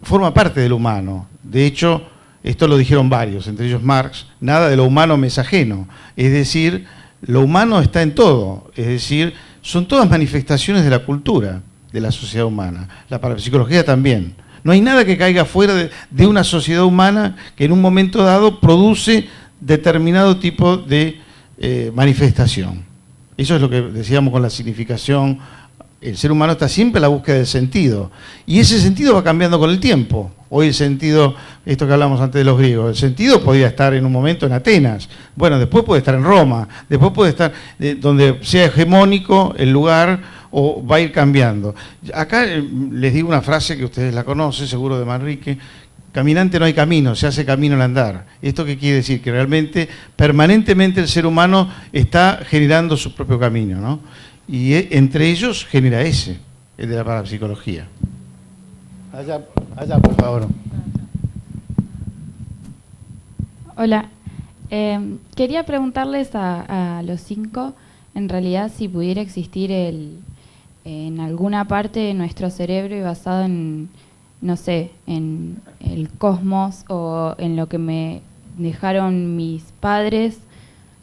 forma parte del humano. De hecho, esto lo dijeron varios, entre ellos Marx, nada de lo humano me es ajeno. Es decir, lo humano está en todo, es decir, son todas manifestaciones de la cultura de la sociedad humana. La parapsicología también. No hay nada que caiga fuera de una sociedad humana que en un momento dado produce determinado tipo de manifestación. Eso es lo que decíamos con la significación. El ser humano está siempre a la búsqueda del sentido. Y ese sentido va cambiando con el tiempo. Hoy el sentido, esto que hablamos antes de los griegos, el sentido podía estar en un momento en Atenas. Bueno, después puede estar en Roma. Después puede estar donde sea hegemónico el lugar, o va a ir cambiando. Acá les digo una frase que ustedes la conocen, seguro, de Manrique: caminante no hay camino, se hace camino al andar. ¿Esto qué quiere decir? Que realmente, permanentemente el ser humano está generando su propio camino, ¿no? Y entre ellos genera ese, el de la parapsicología. Allá, por favor. Hola. Quería preguntarles a los 5, en realidad, si pudiera existir en alguna parte de nuestro cerebro y basado en, no sé, en el cosmos o en lo que me dejaron mis padres,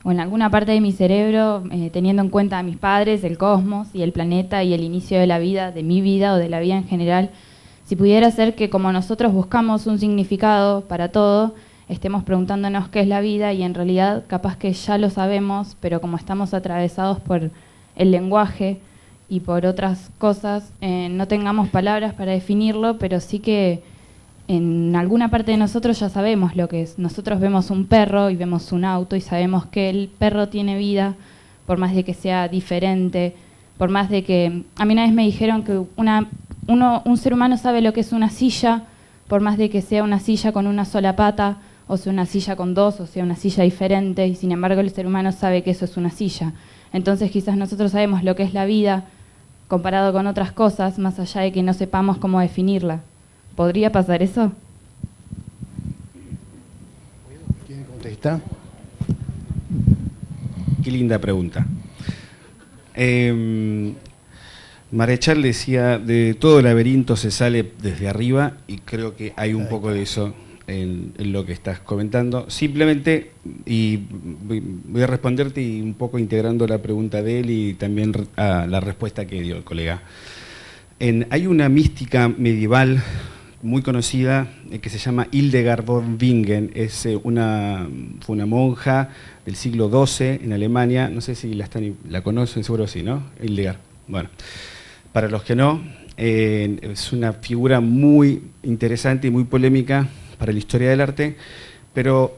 o en alguna parte de mi cerebro, teniendo en cuenta a mis padres, el cosmos y el planeta y el inicio de la vida, de mi vida o de la vida en general, si pudiera ser que como nosotros buscamos un significado para todo, estemos preguntándonos qué es la vida y en realidad capaz que ya lo sabemos, pero como estamos atravesados por el lenguaje y por otras cosas, no tengamos palabras para definirlo, pero sí que en alguna parte de nosotros ya sabemos lo que es. Nosotros vemos un perro y vemos un auto y sabemos que el perro tiene vida, por más de que sea diferente, por más de que... A mí una vez me dijeron que un ser humano sabe lo que es una silla, por más de que sea una silla con una sola pata, o sea una silla con dos, o sea una silla diferente, y sin embargo el ser humano sabe que eso es una silla. Entonces quizás nosotros sabemos lo que es la vida comparado con otras cosas, más allá de que no sepamos cómo definirla. ¿Podría pasar eso? ¿Quién contesta? Qué linda pregunta. Marechal decía, de todo laberinto se sale desde arriba, y creo que hay un poco de eso en lo que estás comentando. Simplemente, y voy a responderte y un poco integrando la pregunta de él y también a la respuesta que dio el colega. Hay una mística medieval muy conocida que se llama Hildegard von Bingen. Fue una monja del siglo XII en Alemania. No sé si la conocen, seguro sí, ¿no? Hildegard. Bueno, para los que no, es una figura muy interesante y muy polémica para la historia del arte, pero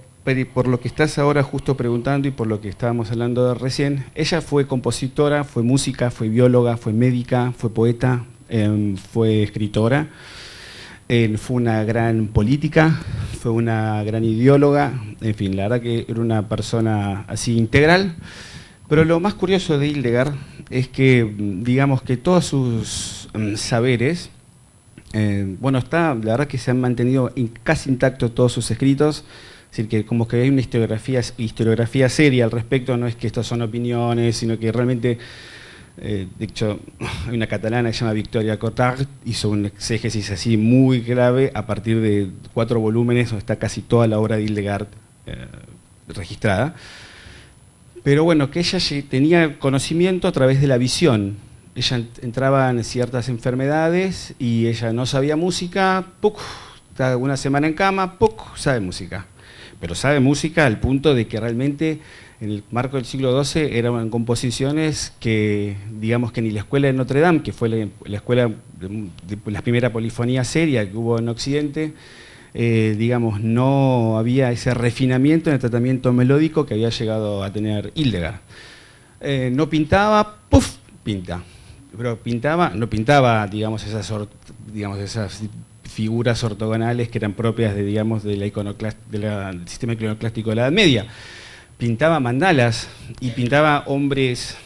por lo que estás ahora justo preguntando y por lo que estábamos hablando recién, ella fue compositora, fue música, fue bióloga, fue médica, fue poeta, fue escritora, fue una gran política, fue una gran ideóloga, en fin, la verdad que era una persona así integral. Pero lo más curioso de Hildegard es que, digamos que todos sus saberes, la verdad que se han mantenido casi intactos todos sus escritos, es decir, que como que hay una historiografía seria al respecto, no es que estas son opiniones, sino que realmente, de hecho, hay una catalana que se llama Victoria Cotard, hizo un exégesis así muy grave a partir de 4 volúmenes, donde está casi toda la obra de Hildegard registrada. Pero bueno, que ella tenía conocimiento a través de la visión. Ella entraba en ciertas enfermedades y ella no sabía música, está una semana en cama, sabe música. Pero sabe música al punto de que realmente en el marco del siglo XII eran composiciones que, digamos que ni la escuela de Notre Dame, que fue la escuela de la primera polifonía seria que hubo en Occidente, digamos, no había ese refinamiento en el tratamiento melódico que había llegado a tener Hildegard. No pintaba, pinta. Pero no pintaba, digamos, esas figuras ortogonales que eran propias de, digamos, del sistema iconoclástico de la Edad Media. Pintaba mandalas y pintaba hombres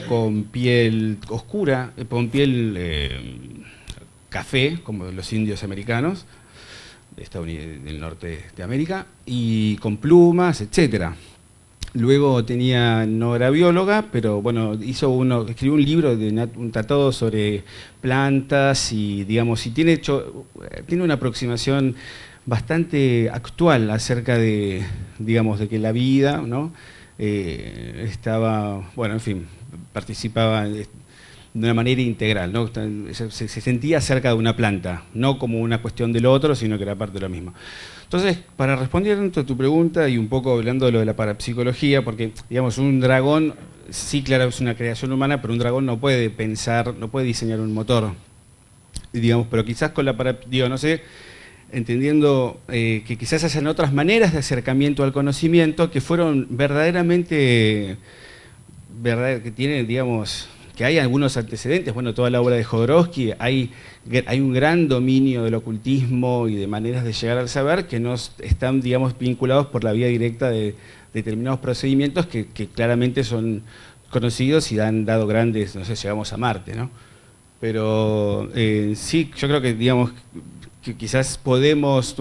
con piel oscura, con piel café, como los indios americanos, del norte de América, y con plumas, etcétera. Luego no era bióloga, pero bueno, escribió un libro, un tratado sobre plantas y, digamos, y tiene una aproximación bastante actual acerca de, digamos, de que la vida, ¿no? Participaba de una manera integral, ¿no? Se sentía cerca de una planta, no como una cuestión del otro, sino que era parte de lo mismo. Entonces, para responder a tu pregunta y un poco hablando de lo de la parapsicología, porque, digamos, un dragón, sí, claro, es una creación humana, pero un dragón no puede pensar, no puede diseñar un motor, digamos, pero quizás con entendiendo que quizás hayan otras maneras de acercamiento al conocimiento que fueron verdaderamente, que tienen, digamos, que hay algunos antecedentes. Bueno, toda la obra de Jodorowsky, hay un gran dominio del ocultismo y de maneras de llegar al saber que no están, digamos, vinculados por la vía directa de determinados procedimientos que claramente son conocidos y han dado grandes, no sé, llegamos a Marte, ¿no? Pero sí, yo creo que, digamos, que quizás podemos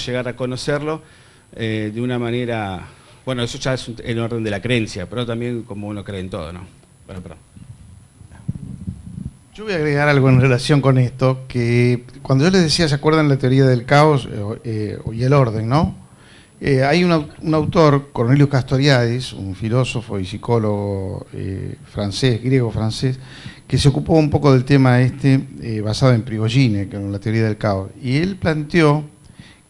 llegar a conocerlo de una manera Bueno, eso ya es en orden de la creencia, pero también como uno cree en todo, ¿no? Bueno, perdón. Yo voy a agregar algo en relación con esto, que cuando yo les decía, ¿se acuerdan la teoría del caos y el orden, no? Hay un autor, Cornelius Castoriadis, un filósofo y psicólogo francés, griego-francés, que se ocupó un poco del tema basado en Prigogine, que es la teoría del caos. Y él planteó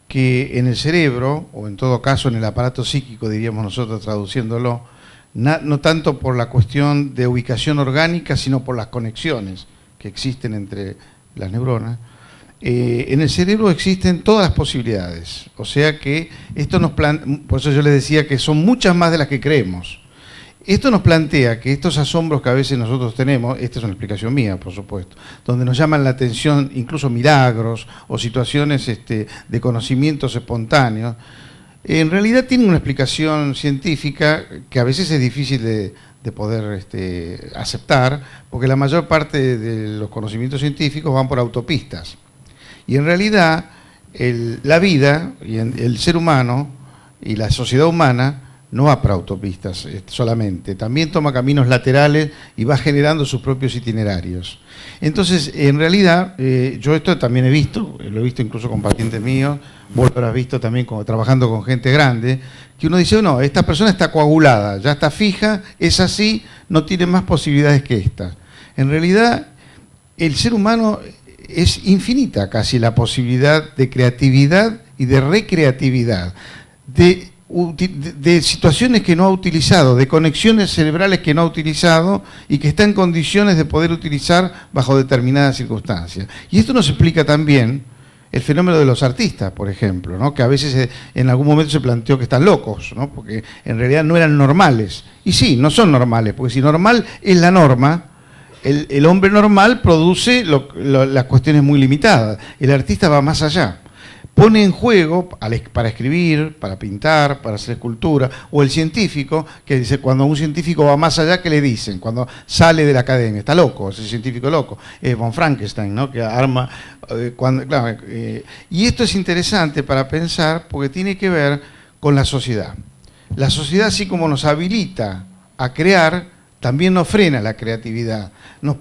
que en el cerebro, o en todo caso en el aparato psíquico, diríamos nosotros traduciéndolo, no tanto por la cuestión de ubicación orgánica, sino por las conexiones que existen entre las neuronas, en el cerebro existen todas las posibilidades. O sea que esto por eso yo les decía que son muchas más de las que creemos. Esto nos plantea que estos asombros que a veces nosotros tenemos, esta es una explicación mía, por supuesto, donde nos llaman la atención incluso milagros o situaciones de conocimientos espontáneos, en realidad tienen una explicación científica que a veces es difícil de poder aceptar, porque la mayor parte de los conocimientos científicos van por autopistas. Y en realidad la vida y el ser humano y la sociedad humana no va por autopistas solamente, también toma caminos laterales y va generando sus propios itinerarios. Entonces, en realidad, yo esto también he visto, lo he visto incluso con pacientes míos, vos lo habrás visto también como trabajando con gente grande, que uno dice, no, esta persona está coagulada, ya está fija, es así, no tiene más posibilidades que esta. En realidad, el ser humano es infinita casi la posibilidad de creatividad y de recreatividad, de situaciones que no ha utilizado, de conexiones cerebrales que no ha utilizado y que está en condiciones de poder utilizar bajo determinadas circunstancias. Y esto nos explica también el fenómeno de los artistas, por ejemplo, ¿no? Que a veces en algún momento se planteó que están locos, ¿no? Porque en realidad no eran normales. Y sí, no son normales, porque si normal es la norma, el hombre normal produce las cuestiones muy limitadas. El artista va más allá. Pone en juego para escribir, para pintar, para hacer escultura, o el científico, que dice, cuando un científico va más allá, ¿qué le dicen? Cuando sale de la academia, está loco, es el científico loco, es von Frankenstein, ¿no? Que arma, y esto es interesante para pensar, porque tiene que ver con la sociedad. La sociedad, así como nos habilita a crear, también nos frena la creatividad, nos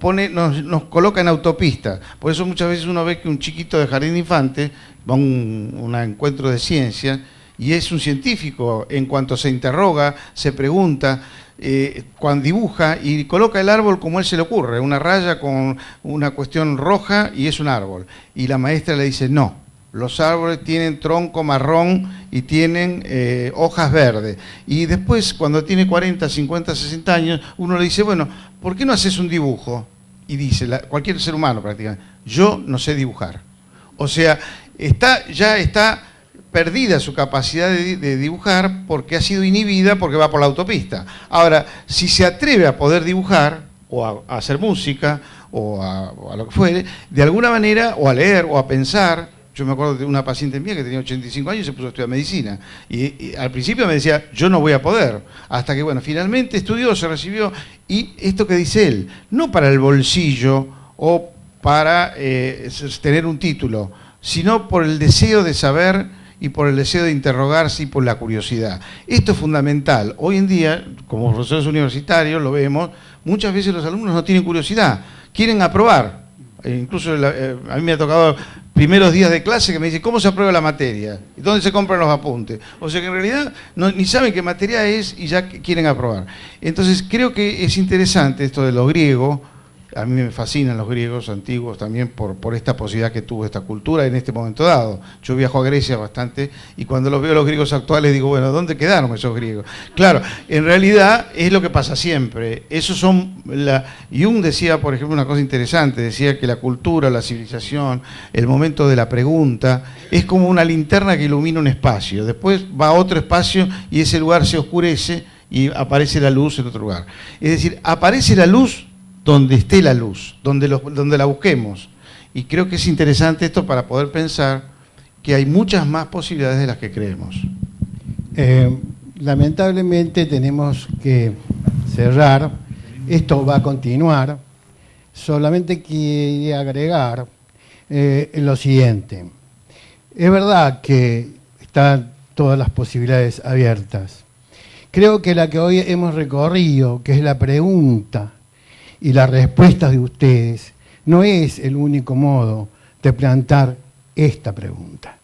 coloca en autopistas. Por eso muchas veces uno ve que un chiquito de jardín de infantes va a un encuentro de ciencia y es un científico en cuanto se interroga, se pregunta, cuando dibuja y coloca el árbol como él se le ocurre, una raya con una cuestión roja y es un árbol. Y la maestra le dice, no, los árboles tienen tronco marrón y tienen hojas verdes. Y después, cuando tiene 40, 50, 60 años, uno le dice, bueno, ¿por qué no haces un dibujo? Y dice, cualquier ser humano prácticamente, yo no sé dibujar. O sea, ya está perdida su capacidad de dibujar porque ha sido inhibida porque va por la autopista. Ahora, si se atreve a poder dibujar, o a hacer música, o a lo que fuere, de alguna manera, o a leer, o a pensar. Yo me acuerdo de una paciente mía que tenía 85 años y se puso a estudiar medicina. Y al principio me decía, yo no voy a poder. Hasta que, bueno, finalmente estudió, se recibió. Y esto que dice él, no para el bolsillo o para tener un título, sino por el deseo de saber y por el deseo de interrogarse y por la curiosidad. Esto es fundamental. Hoy en día, como profesores universitarios, lo vemos, muchas veces los alumnos no tienen curiosidad, quieren aprobar. Incluso a mí me ha tocado primeros días de clase que me dicen, ¿cómo se aprueba la materia? ¿Y dónde se compran los apuntes? O sea que en realidad ni saben qué materia es y ya quieren aprobar. Entonces creo que es interesante esto de los griegos. A mí me fascinan los griegos antiguos también por esta posibilidad que tuvo esta cultura en este momento dado. Yo viajo a Grecia bastante y cuando los veo los griegos actuales digo, bueno, ¿dónde quedaron esos griegos? Claro, en realidad es lo que pasa siempre. Esos son Jung decía, por ejemplo, una cosa interesante, decía que la cultura, la civilización, el momento de la pregunta, es como una linterna que ilumina un espacio. Después va a otro espacio y ese lugar se oscurece y aparece la luz en otro lugar. Es decir, aparece la luz donde esté la luz, donde la busquemos. Y creo que es interesante esto para poder pensar que hay muchas más posibilidades de las que creemos. Lamentablemente tenemos que cerrar, esto va a continuar, solamente quería agregar lo siguiente. Es verdad que están todas las posibilidades abiertas, creo que la que hoy hemos recorrido, que es la pregunta y las respuestas de ustedes, no es el único modo de plantear esta pregunta.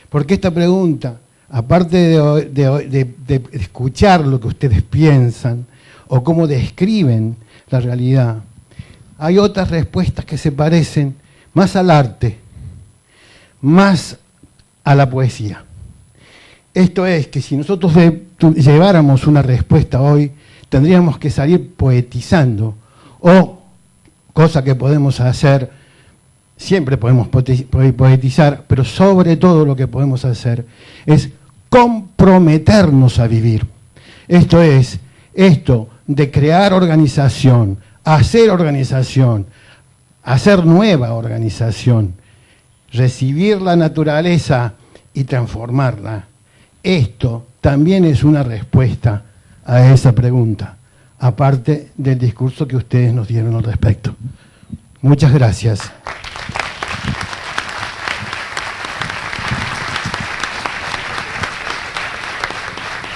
Porque esta pregunta, aparte de escuchar lo que ustedes piensan o cómo describen la realidad, hay otras respuestas que se parecen más al arte, más a la poesía. Esto es que si nosotros lleváramos una respuesta hoy, tendríamos que salir poetizando, o cosa que podemos hacer, siempre podemos poetizar, pero sobre todo lo que podemos hacer es comprometernos a vivir. Esto es, esto de crear organización, hacer nueva organización, recibir la naturaleza y transformarla. Esto también es una respuesta a esa pregunta, aparte del discurso que ustedes nos dieron al respecto. Muchas gracias.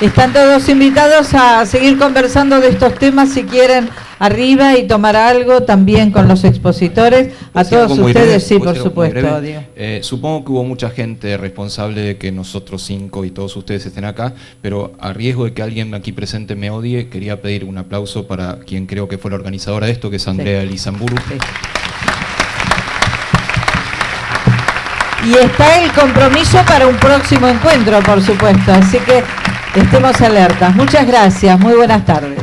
Están todos invitados a seguir conversando de estos temas si quieren arriba y tomar algo también con los expositores. A todos ustedes, sí, por supuesto. Supongo que hubo mucha gente responsable de que nosotros 5 y todos ustedes estén acá, pero a riesgo de que alguien aquí presente me odie, quería pedir un aplauso para quien creo que fue la organizadora de esto, que es Andrea Elizamburu. Sí. Y está el compromiso para un próximo encuentro, por supuesto, así que estemos alertas. Muchas gracias, muy buenas tardes.